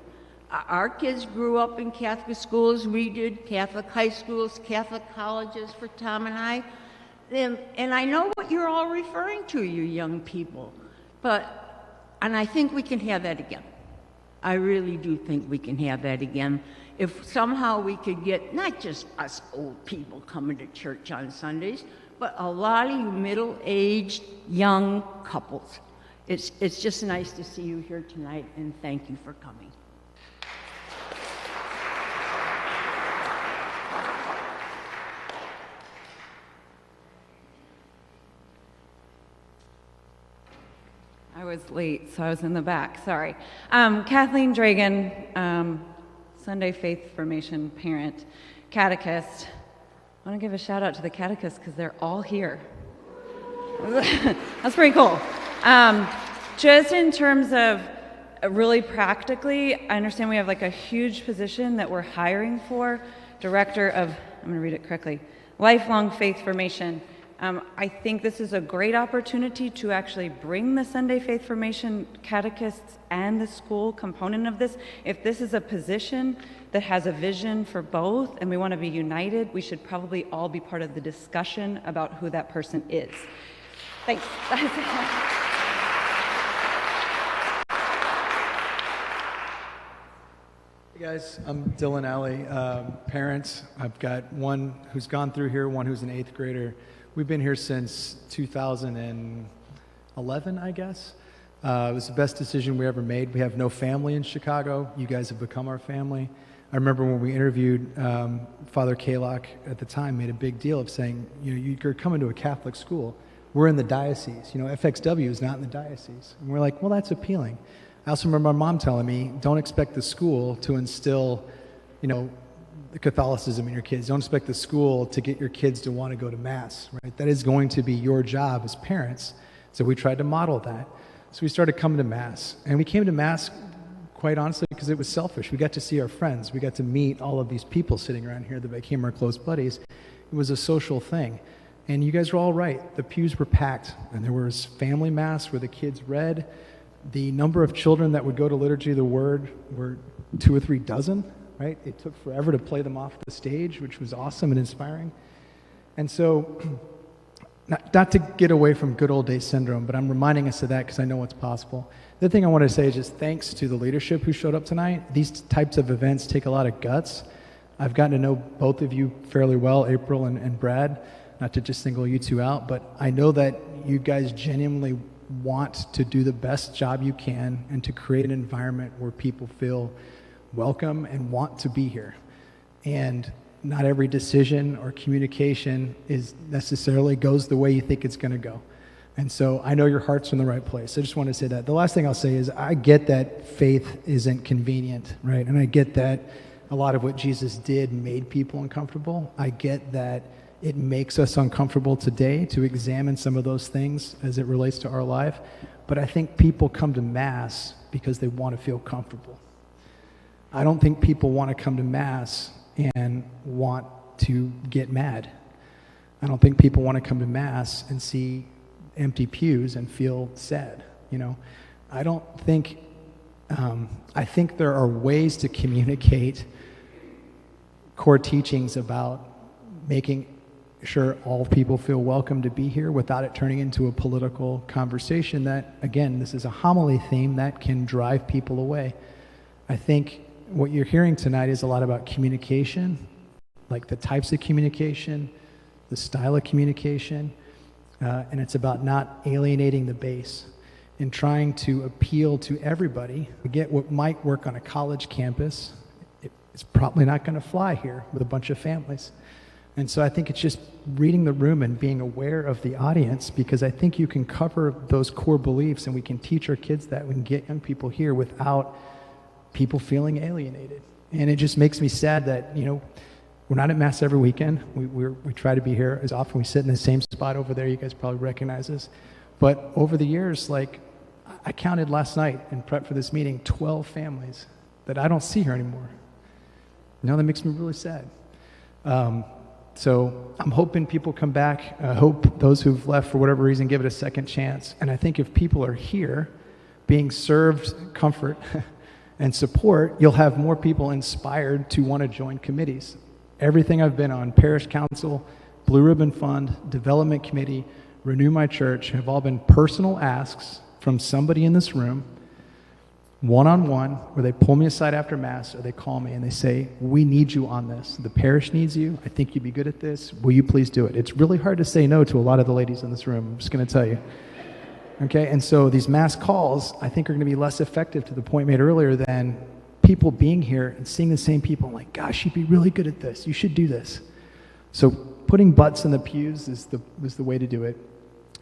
Our kids grew up in Catholic schools, we did, Catholic high schools, Catholic colleges for Tom and I. And I know what you're all referring to, you young people. And I think we can have that again. I really do think we can have that again. If somehow we could get, not just us old people coming to church on Sundays, but a lot of you middle-aged young couples. It's just nice to see you here tonight, and thank you for coming. I was late, so I was in the back. Sorry. Kathleen Dragan, Sunday Faith Formation parent, catechist. I want to give a shout out to the catechists because they're all here. That's pretty cool. Just in terms of really practically, I understand we have like a huge position that we're hiring for, director of, I'm going to read it correctly, lifelong faith formation. I think this is a great opportunity to actually bring the Sunday Faith Formation catechists and the school component of this. If this is a position that has a vision for both and we want to be united, we should probably all be part of the discussion about who that person is. Thanks. Hey guys, I'm Dylan Alley, parents. I've got one who's gone through here, one who's an 8th grader. We've been here since 2011, I guess. It was the best decision we ever made. We have no family in Chicago. You guys have become our family. I remember when we interviewed Father Kalak at the time, made a big deal of saying, you know, you're coming to a Catholic school. We're in the diocese. You know, FXW is not in the diocese. And we're like, well, that's appealing. I also remember my mom telling me, don't expect the school to instill, you know, the Catholicism in your kids. Don't expect the school to get your kids to want to go to Mass, right? That is going to be your job as parents. So we tried to model that. So we started coming to Mass. And we came to Mass, quite honestly, because it was selfish. We got to see our friends. We got to meet all of these people sitting around here that became our close buddies. It was a social thing. And you guys were all right. The pews were packed. And there was family Mass where the kids read. The number of children that would go to Liturgy of the Word were 2 or 3 dozen. Right? It took forever to play them off the stage, which was awesome and inspiring. And so, not to get away from good old days syndrome, but I'm reminding us of that because I know what's possible. The other thing I want to say is just thanks to the leadership who showed up tonight. These types of events take a lot of guts. I've gotten to know both of you fairly well, April and Brad, not to just single you two out, but I know that you guys genuinely want to do the best job you can and to create an environment where people feel welcome and want to be here. And not every decision or communication is necessarily goes the way you think it's going to go. And so I know your heart's in the right place. I just want to say that. The last thing I'll say is I get that faith isn't convenient, right? And I get that a lot of what Jesus did made people uncomfortable. I get that it makes us uncomfortable today to examine some of those things as it relates to our life. But I think people come to Mass because they want to feel comfortable. I don't think people want to come to Mass and want to get mad. I don't think people want to come to Mass and see empty pews and feel sad. You know, I don't think, I think there are ways to communicate core teachings about making sure all people feel welcome to be here without it turning into a political conversation that, again, this is a homily theme that can drive people away. I think what you're hearing tonight is a lot about communication, like the types of communication, the style of communication, and it's about not alienating the base and trying to appeal to everybody. We get what might work on a college campus. It's probably not going to fly here with a bunch of families. And so I think it's just reading the room and being aware of the audience, because I think you can cover those core beliefs and we can teach our kids that. We can get young people here without people feeling alienated. And it just makes me sad that, you know, we're not at Mass every weekend. We try to be here as often. We sit in the same spot over there. You guys probably recognize us. But over the years, like, I counted last night in prep for this meeting 12 families that I don't see here anymore. You know, that makes me really sad. So I'm hoping people come back. I hope those who've left for whatever reason give it a second chance. And I think if people are here being served comfort and support, you'll have more people inspired to want to join committees. Everything I've been on, Parish Council, Blue Ribbon Fund, Development Committee, Renew My Church, have all been personal asks from somebody in this room, one-on-one, where they pull me aside after Mass, or they call me and they say, we need you on this. The parish needs you. I think you'd be good at this. Will you please do it? It's really hard to say no to a lot of the ladies in this room. I'm just going to tell you. Okay, and so these mass calls, I think, are going to be less effective, to the point made earlier, than people being here and seeing the same people like, gosh, you'd be really good at this. You should do this. So putting butts in the pews is the way to do it.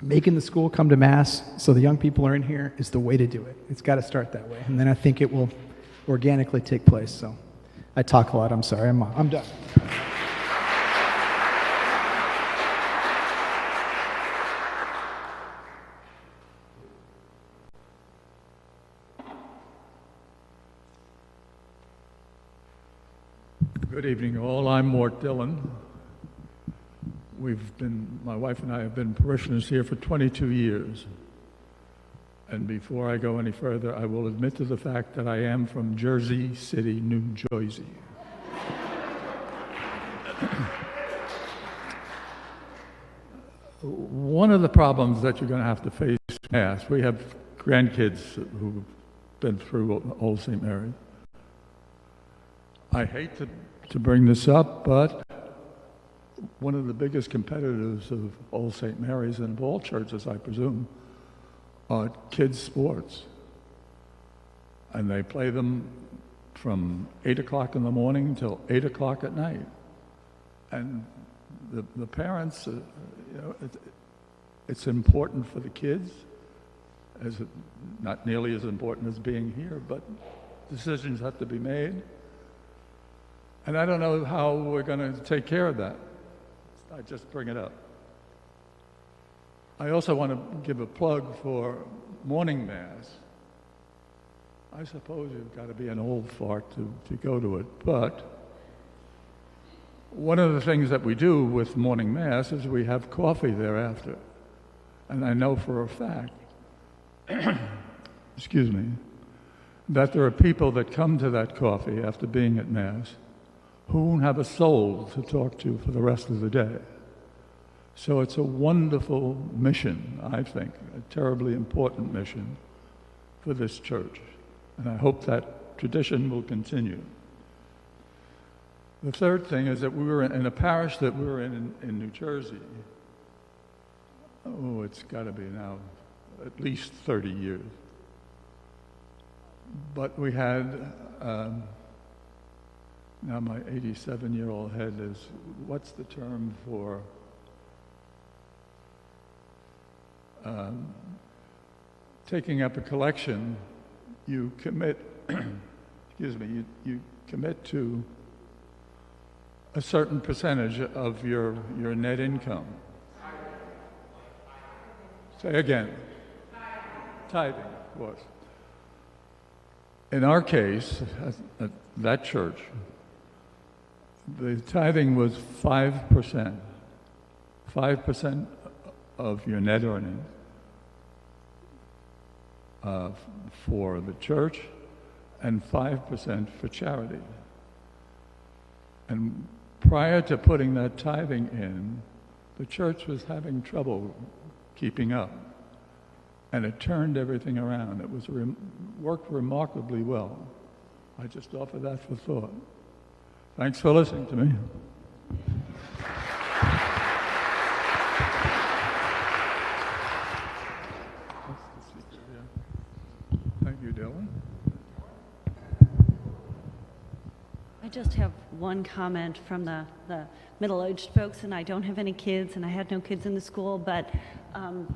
Making the school come to Mass so the young people are in here is the way to do it. It's got to start that way. And then I think it will organically take place. So I talk a lot. I'm sorry. I'm done. Good evening, all. I'm Mort Dillon. My wife and I have been parishioners here for 22 years. And before I go any further, I will admit to the fact that I am from Jersey City, New Jersey. One of the problems that you're going to have to face Mass, we have grandkids who've been through Old St. Mary. I hate to bring this up, but one of the biggest competitors of Old St. Mary's and of all churches, I presume, are kids' sports. And they play them from 8 o'clock in the morning till 8 o'clock at night. And the parents, it's important for the kids, not nearly as important as being here, but decisions have to be made. And I don't know how we're going to take care of that. I just bring it up. I also want to give a plug for morning Mass. I suppose you've got to be an old fart to go to it, but one of the things that we do with morning Mass is we have coffee thereafter. And I know for a fact, excuse me, that there are people that come to that coffee after being at Mass who won't have a soul to talk to for the rest of the day. So it's a wonderful mission, I think, a terribly important mission for this church. And I hope that tradition will continue. The third thing is that we were in a parish that we were in New Jersey. Oh, it's got to be now at least 30 years. But we had, now my 87-year-old head is, what's the term for taking up a collection? You commit, excuse me, you commit to a certain percentage of your net income. Say again. Tithing, of course. In our case, at that church, the tithing was 5%. 5% of your net earnings for the church and 5% for charity. And prior to putting that tithing in, the church was having trouble keeping up. And it turned everything around. It was worked remarkably well. I just offer that for thought. Thanks for listening to me. Thank you, Dylan. I just have one comment from the middle-aged folks, and I don't have any kids, and I had no kids in the school, but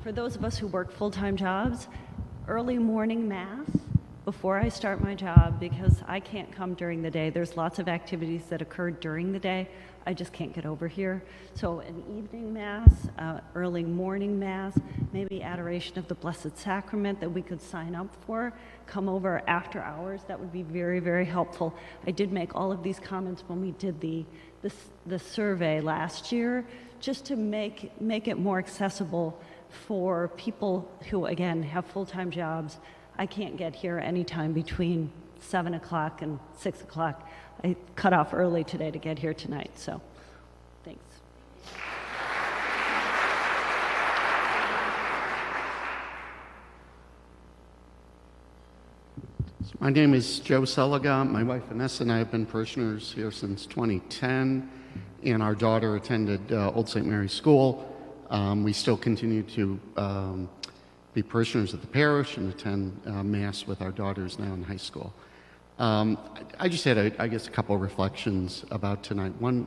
for those of us who work full-time jobs, early morning Mass before I start my job, because I can't come during the day. There's lots of activities that occur during the day. I just can't get over here. So an evening Mass, early morning Mass, maybe adoration of the Blessed Sacrament that we could sign up for, come over after hours. That would be very, very helpful. I did make all of these comments when we did the survey last year, just to make it more accessible for people who, again, have full-time jobs. I can't get here anytime between 7 o'clock and 6 o'clock. I cut off early today to get here tonight, so thanks. My name is Joe Seliga. My wife Vanessa and I have been parishioners here since 2010, and our daughter attended Old St. Mary's School. We still continue to be parishioners at the parish and attend Mass with our daughters now in high school. I just had, I guess, a couple of reflections about tonight. One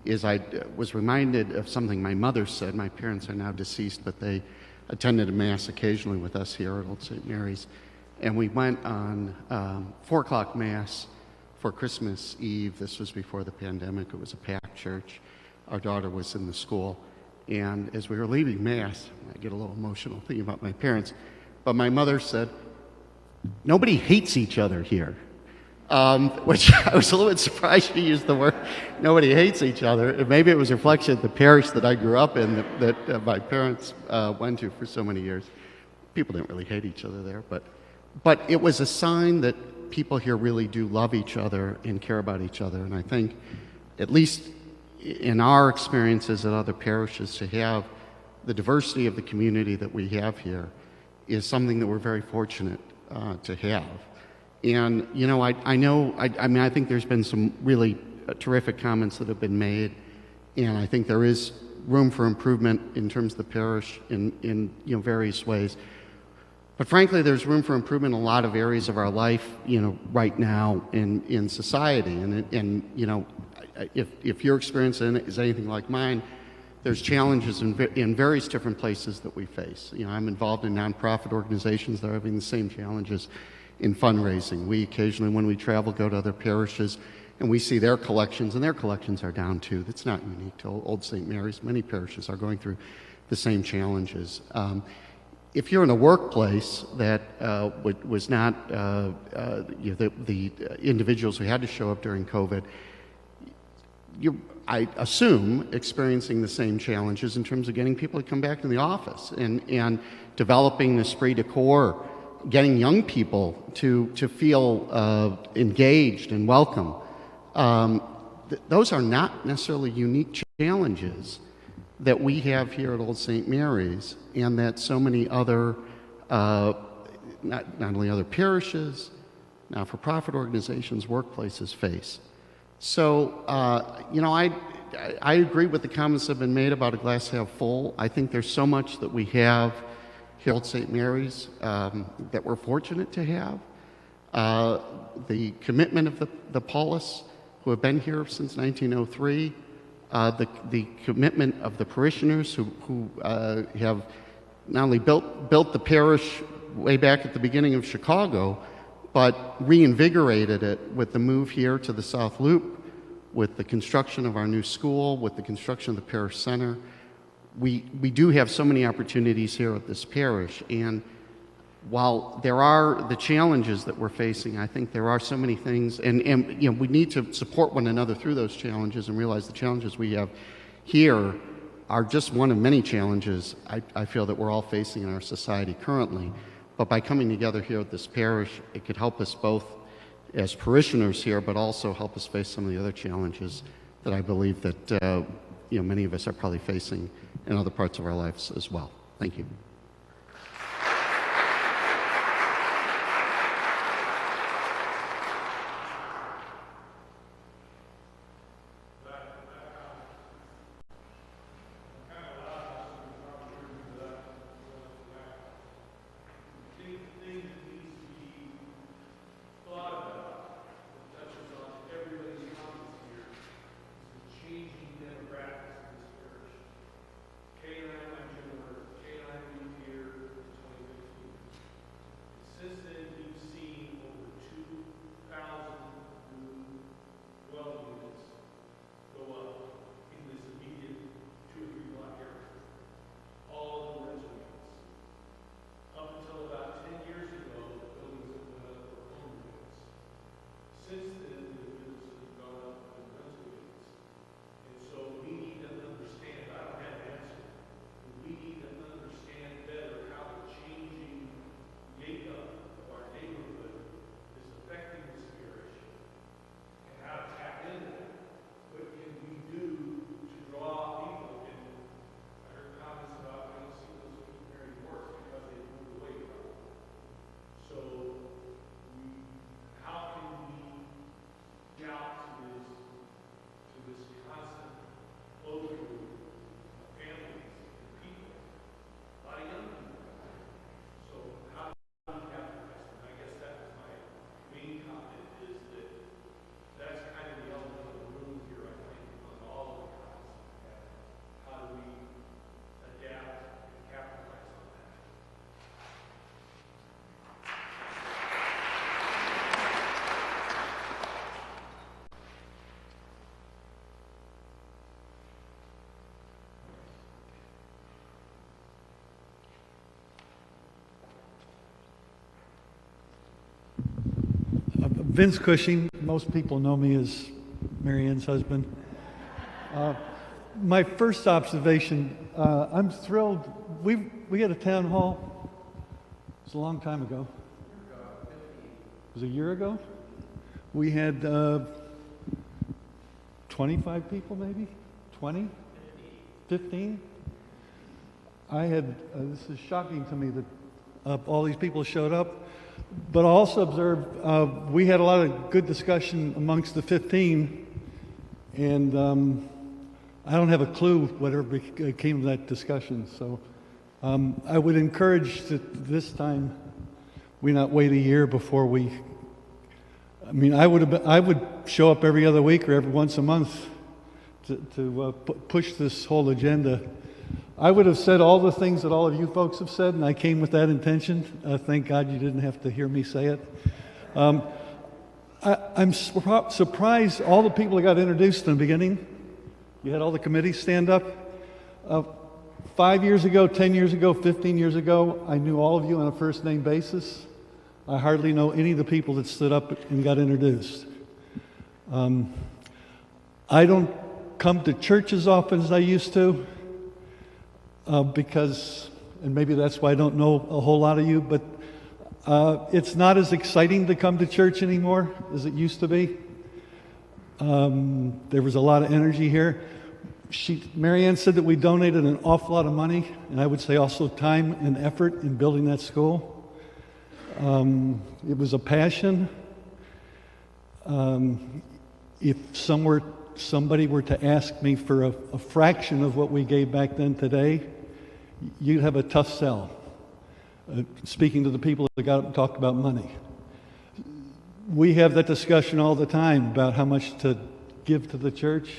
is I was reminded of something my mother said. My parents are now deceased, but they attended a Mass occasionally with us here at Old St. Mary's. And we went on 4 o'clock Mass for Christmas Eve. This was before the pandemic. It was a packed church. Our daughter was in the school. And as we were leaving Mass, I get a little emotional thinking about my parents, but my mother said, "Nobody hates each other here," which I was a little bit surprised she used the word, nobody hates each other. And maybe it was a reflection of the parish that I grew up in, that my parents went to for so many years. People didn't really hate each other there, but it was a sign that people here really do love each other and care about each other. And I think, at least in our experiences at other parishes, to have the diversity of the community that we have here is something that we're very fortunate to have. And, you know, I think there's been some really terrific comments that have been made, and I think there is room for improvement in terms of the parish in various ways. But frankly, there's room for improvement in a lot of areas of our life, right now in society. And if your experience is anything like mine, there's challenges in various different places that we face. I'm involved in nonprofit organizations that are having the same challenges in fundraising. We occasionally, when we travel, go to other parishes, and we see their collections, and their collections are down too. That's not unique to Old St. Mary's. Many parishes are going through the same challenges. If you're in a workplace that was not the individuals who had to show up during COVID, I assume, experiencing the same challenges in terms of getting people to come back to the office and developing the esprit de corps, getting young people to feel engaged and welcome. Those are not necessarily unique challenges that we have here at Old St. Mary's, and that so many other, not only other parishes, not-for-profit organizations, workplaces face. So, I agree with the comments that have been made about a glass half full. I think there's so much that we have here at Old St. Mary's that we're fortunate to have. The commitment of the Paulists, who have been here since 1903, the commitment of the parishioners who have not only built the parish way back at the beginning of Chicago, but reinvigorated it with the move here to the South Loop, with the construction of our new school, with the construction of the parish center. We do have so many opportunities here at this parish, and while there are the challenges that we're facing, I think there are so many things, and we need to support one another through those challenges and realize the challenges we have here are just one of many challenges I feel that we're all facing in our society currently. But by coming together here at this parish, it could help us both as parishioners here, but also help us face some of the other challenges that I believe that many of us are probably facing in other parts of our lives as well. Thank you. Changing demographics in this parish. Kay and I went to Vince Cushing. Most people know me as Mary Ann's husband. My first observation, I'm thrilled. We had a town hall. It was a long time ago. It was a year ago. We had 25 people, maybe 20, 15. I had. This is shocking to me that all these people showed up. But I also observed we had a lot of good discussion amongst the 15, and I don't have a clue whatever came of that discussion. So I would encourage that this time we not wait a year before we. I mean, I would show up every other week or every once a month to push this whole agenda. I would have said all the things that all of you folks have said, and I came with that intention. Thank God you didn't have to hear me say it. I'm surprised all the people that got introduced in the beginning. You had all the committees stand up. 5 years ago, 10 years ago, 15 years ago, I knew all of you on a first-name basis. I hardly know any of the people that stood up and got introduced. I don't come to church as often as I used to. Because, and maybe that's why I don't know a whole lot of you, but it's not as exciting to come to church anymore as it used to be. There was a lot of energy here. Mary Ann said that we donated an awful lot of money, and I would say also time and effort in building that school. It was a passion. If somebody were to ask me for a fraction of what we gave back then today, you'd have a tough sell. Speaking to the people that got up and talked about money. We have that discussion all the time about how much to give to the church.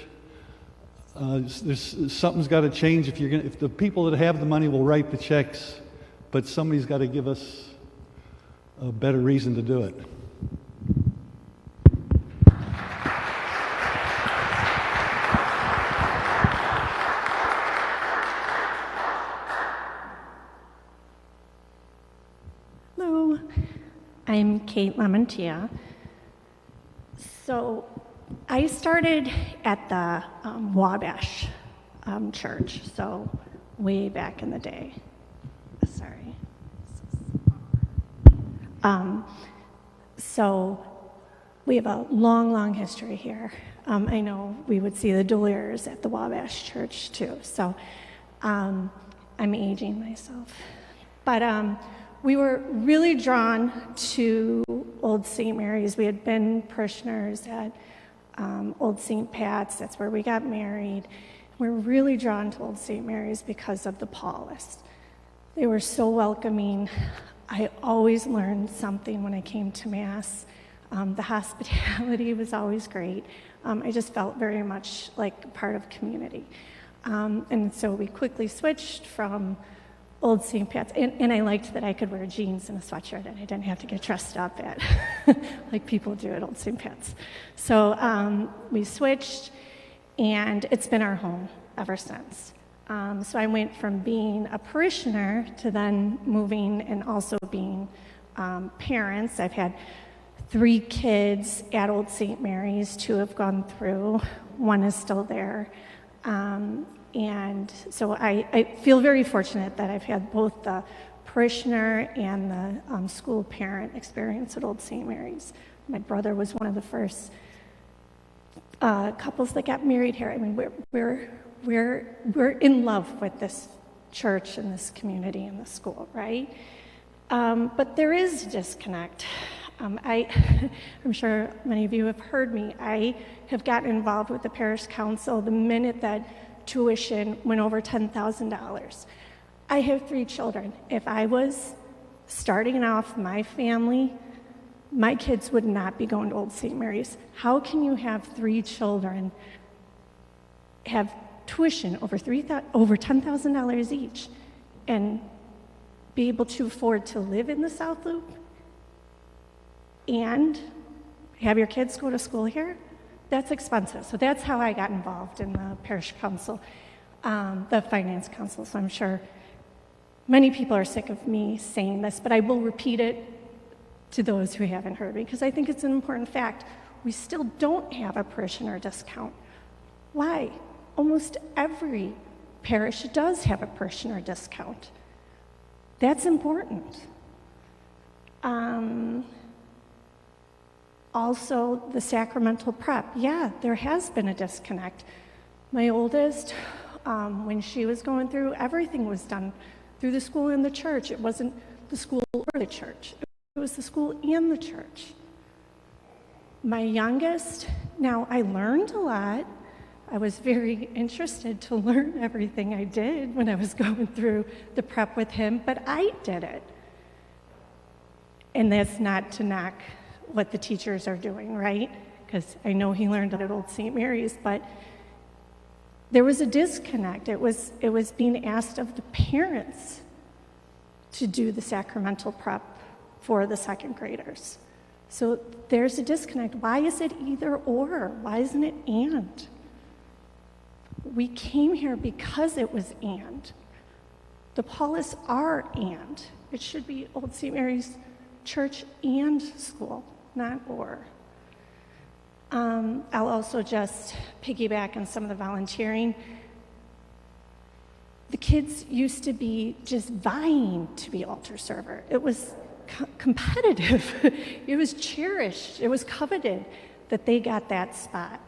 Something's got to change if the people that have the money will write the checks, but somebody's got to give us a better reason to do it. Hello, I'm Kate Lamantia. So I started at the Wabash church, so way back in the day. Sorry. So we have a long, long history here. I know we would see the Deliers at the Wabash church too, so I'm aging myself. But we were really drawn to Old St. Mary's. We had been parishioners at Old St. Pat's. That's where we got married. We're really drawn to Old St. Mary's because of the Paulists. They were so welcoming. I always learned something when I came to Mass. The hospitality was always great. I just felt very much like part of community. And so we quickly switched from Old St. Pat's, and I liked that I could wear jeans and a sweatshirt, and I didn't have to get dressed up at like people do at Old St. Pat's. So we switched, and it's been our home ever since. So I went from being a parishioner to then moving and also being parents. I've had 3 kids at Old St. Mary's. 2 have gone through. 1 is still there. And so I feel very fortunate that I've had both the parishioner and the school parent experience at Old St. Mary's. My brother was one of the first couples that got married here. I mean, we're in love with this church and this community and the school, right? But there is a disconnect. I'm sure many of you have heard me. I have gotten involved with the parish council the minute that tuition went over $10,000. I have 3 children. If I was starting off my family, my kids would not be going to Old St. Mary's. How can you have 3 children have tuition over $10,000 each and be able to afford to live in the South Loop and have your kids go to school here? That's expensive. So that's how I got involved in the parish council, the finance council. So I'm sure many people are sick of me saying this, but I will repeat it to those who haven't heard me, because I think it's an important fact. We still don't have a parishioner discount. Why? Almost every parish does have a parishioner discount. That's important. Also, the sacramental prep. Yeah, there has been a disconnect. My oldest, when she was going through, everything was done through the school and the church. It wasn't the school or the church. It was the school and the church. My youngest, now I learned a lot. I was very interested to learn everything I did when I was going through the prep with him, but I did it. And that's not to knock what the teachers are doing, right? Because I know he learned it at Old St. Mary's, but there was a disconnect. It was being asked of the parents to do the sacramental prep for the second graders. So there's a disconnect. Why is it either or? Why isn't it and? We came here because it was and. The Paulists are and. It should be Old St. Mary's Church and school, not or. I'll also just piggyback on some of the volunteering. The kids used to be just vying to be altar server. It was competitive. It was cherished. It was coveted that they got that spot.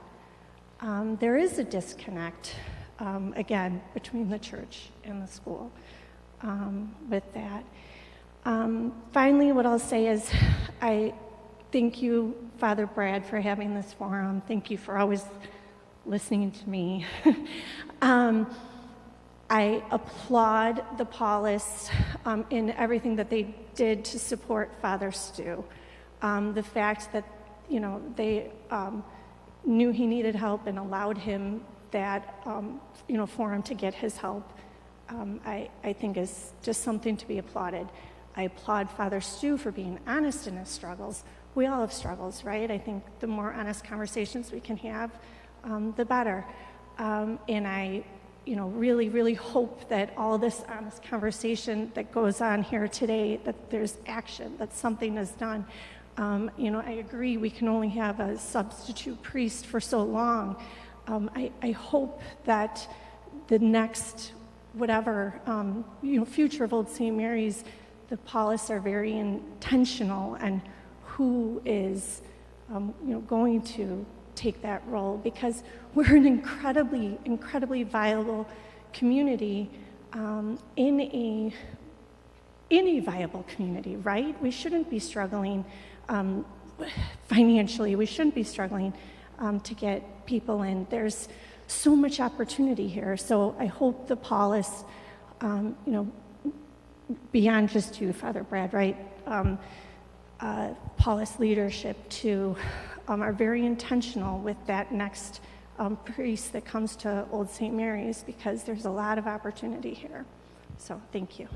There is a disconnect, again, between the church and the school with that. Finally, what I'll say is I thank you, Father Brad, for having this forum. Thank you for always listening to me. I applaud the Paulists in everything that they did to support Father Stu. The fact that, they knew he needed help and allowed him that, for him to get his help, I think is just something to be applauded. I applaud Father Stu for being honest in his struggles. We all have struggles, right? I think the more honest conversations we can have, the better. And I, really, really hope that all this honest conversation that goes on here today, that there's action, that something is done. I agree we can only have a substitute priest for so long. I hope that the next, whatever, future of Old St. Mary's, the Paulists are very intentional and who is, going to take that role, because we're an incredibly, incredibly viable community in a viable community, right? We shouldn't be struggling financially. We shouldn't be struggling to get people in. There's so much opportunity here. So I hope the Paulists, beyond just you, Father Brad, right? Paulist leadership too are very intentional with that next priest that comes to Old St. Mary's, because there's a lot of opportunity here. So thank you.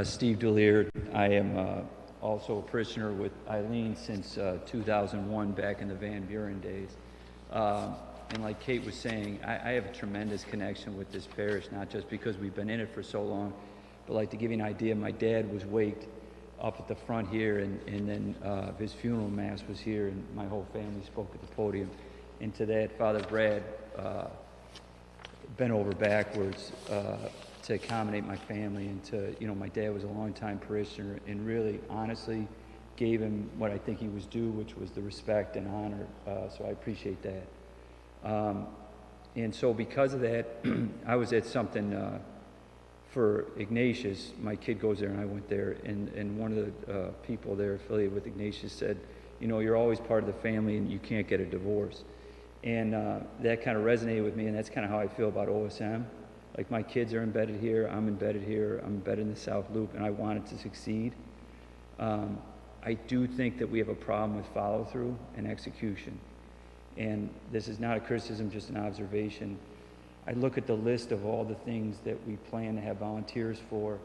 Steve Delier. I am also a parishioner with Eileen since 2001, back in the Van Buren days. And like Kate was saying, I have a tremendous connection with this parish, not just because we've been in it for so long, but like to give you an idea, my dad was waked up at the front here, and then his funeral mass was here, and my whole family spoke at the podium. And to that, Father Brad bent over backwards to accommodate my family, and to, my dad was a longtime parishioner and really, honestly, gave him what I think he was due, which was the respect and honor, so I appreciate that. And so because of that, I was at something for Ignatius. My kid goes there and I went there, and one of the people there affiliated with Ignatius said, you're always part of the family and you can't get a divorce. And that kind of resonated with me, and that's kind of how I feel about OSM. Like, my kids are embedded here, I'm embedded here, I'm embedded in the South Loop, and I want it to succeed. I do think that we have a problem with follow-through and execution. And this is not a criticism, just an observation. I look at the list of all the things that we plan to have volunteers for,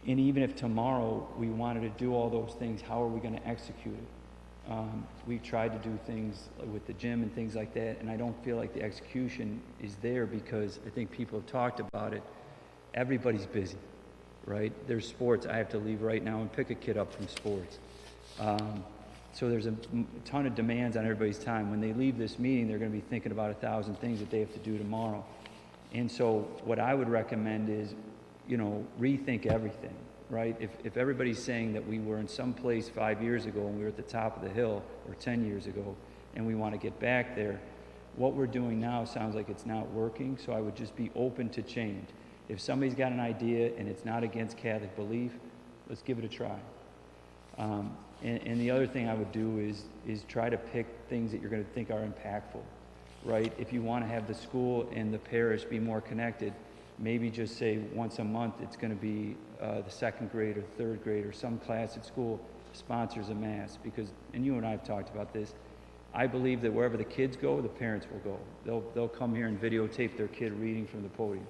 and even if tomorrow we wanted to do all those things, how are we going to execute it? We've tried to do things with the gym and things like that, and I don't feel like the execution is there because I think people have talked about it. Everybody's busy, right? There's sports. I have to leave right now and pick a kid up from sports. So there's a ton of demands on everybody's time. When they leave this meeting, they're going to be thinking about 1,000 things that they have to do tomorrow. And so what I would recommend is, rethink everything, right? If everybody's saying that we were in some place 5 years ago and we were at the top of the hill, or 10 years ago, and we want to get back there, what we're doing now sounds like it's not working, so I would just be open to change. If somebody's got an idea and it's not against Catholic belief, let's give it a try. And the other thing I would do is try to pick things that you're going to think are impactful, right? If you want to have the school and the parish be more connected, maybe just say once a month it's going to be the second grade or third grade or some class at school sponsors a mass. Because, and you and I have talked about this, I believe that wherever the kids go, the parents will go. They'll come here and videotape their kid reading from the podium.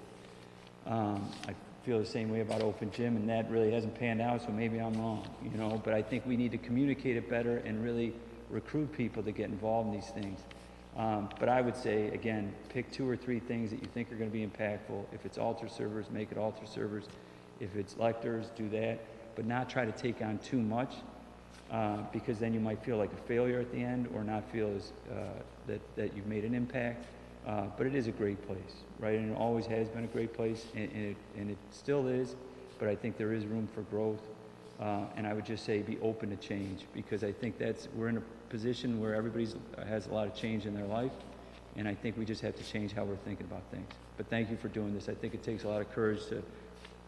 I feel the same way about open gym, and that really hasn't panned out, so maybe I'm wrong, but I think we need to communicate it better and really recruit people to get involved in these things. But I would say, again, pick 2 or 3 things that you think are going to be impactful. If it's altar servers, make it altar servers. If it's lectors, do that, but not try to take on too much, because then you might feel like a failure at the end or not feel as that you've made an impact. But it is a great place, right? And it always has been a great place, and it still is, but I think there is room for growth. And I would just say be open to change, because I think we're in a position where everybody has a lot of change in their life, and I think we just have to change how we're thinking about things. But thank you for doing this. I think it takes a lot of courage to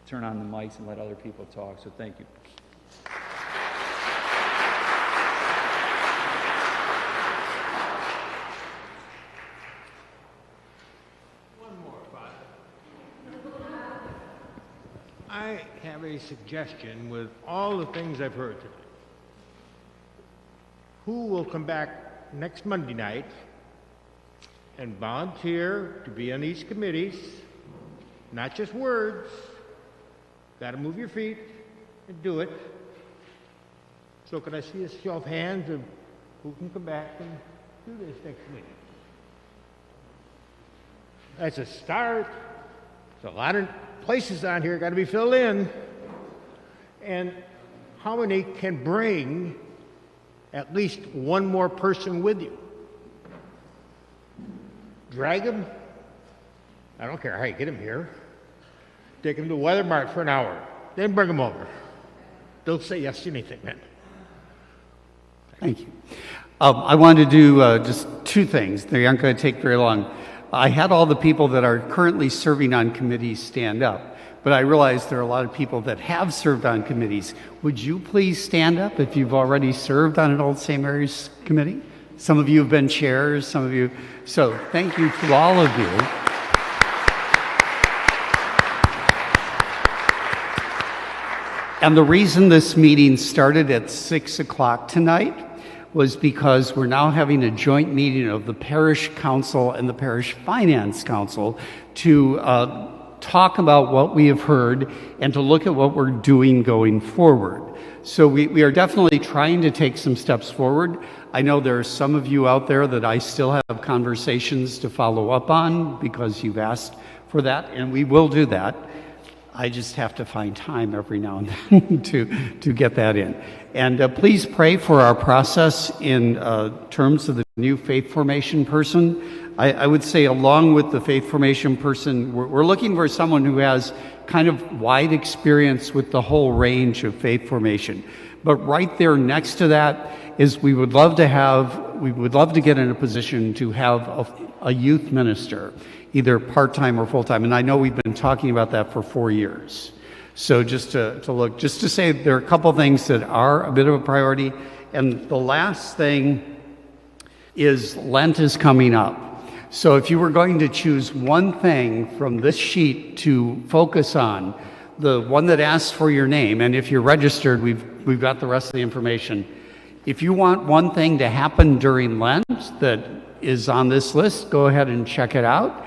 turn on the mics and let other people talk, so thank you. I have a suggestion with all the things I've heard tonight. Who will come back next Monday night and volunteer to be on these committees? Not just words. Got to move your feet and do it. So can I see a show of hands of who can come back and do this next week? That's a start. There's a lot of places on here got to be filled in. And how many can bring at least one more person with you? Drag them. I don't care how you get them here. Take them to Weathermark for an hour, then bring them over. They'll say yes to anything then. Thank you. I wanted to do just 2 things. They aren't going to take very long. I had all the people that are currently serving on committees stand up, but I realize there are a lot of people that have served on committees. Would you please stand up if you've already served on an Old St. Mary's committee? Some of you have been chairs, some of you. So thank you to all of you. And the reason this meeting started at 6 o'clock tonight was because we're now having a joint meeting of the Parish Council and the Parish Finance Council to talk about what we have heard and to look at what we're doing going forward. So we are definitely trying to take some steps forward. I know there are some of you out there that I still have conversations to follow up on because you've asked for that, and we will do that. I just have to find time every now and then to get that in. And please pray for our process in terms of the new faith formation person. I would say along with the faith formation person, we're looking for someone who has kind of wide experience with the whole range of faith formation. But right there next to that is we would love to get in a position to have a youth minister, either part-time or full-time. And I know we've been talking about that for 4 years. So just to say there are a couple things that are a bit of a priority. And the last thing is Lent is coming up. So if you were going to choose one thing from this sheet to focus on, the one that asks for your name, and if you're registered, we've got the rest of the information. If you want one thing to happen during Lent that is on this list, go ahead and check it out.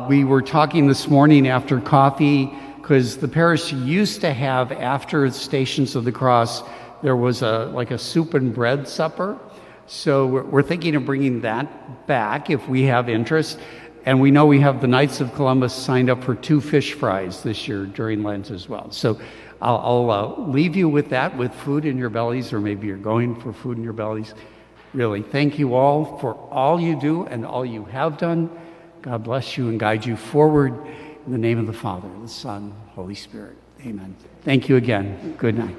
We were talking this morning after coffee because the parish used to have, after Stations of the Cross, there was like a soup and bread supper. So we're thinking of bringing that back if we have interest. And we know we have the Knights of Columbus signed up for 2 fish fries this year during Lent as well. So I'll leave you with that, with food in your bellies, or maybe you're going for food in your bellies. Really, thank you all for all you do and all you have done. God bless you and guide you forward in the name of the Father, the Son, Holy Spirit. Amen. Thank you again. Good night.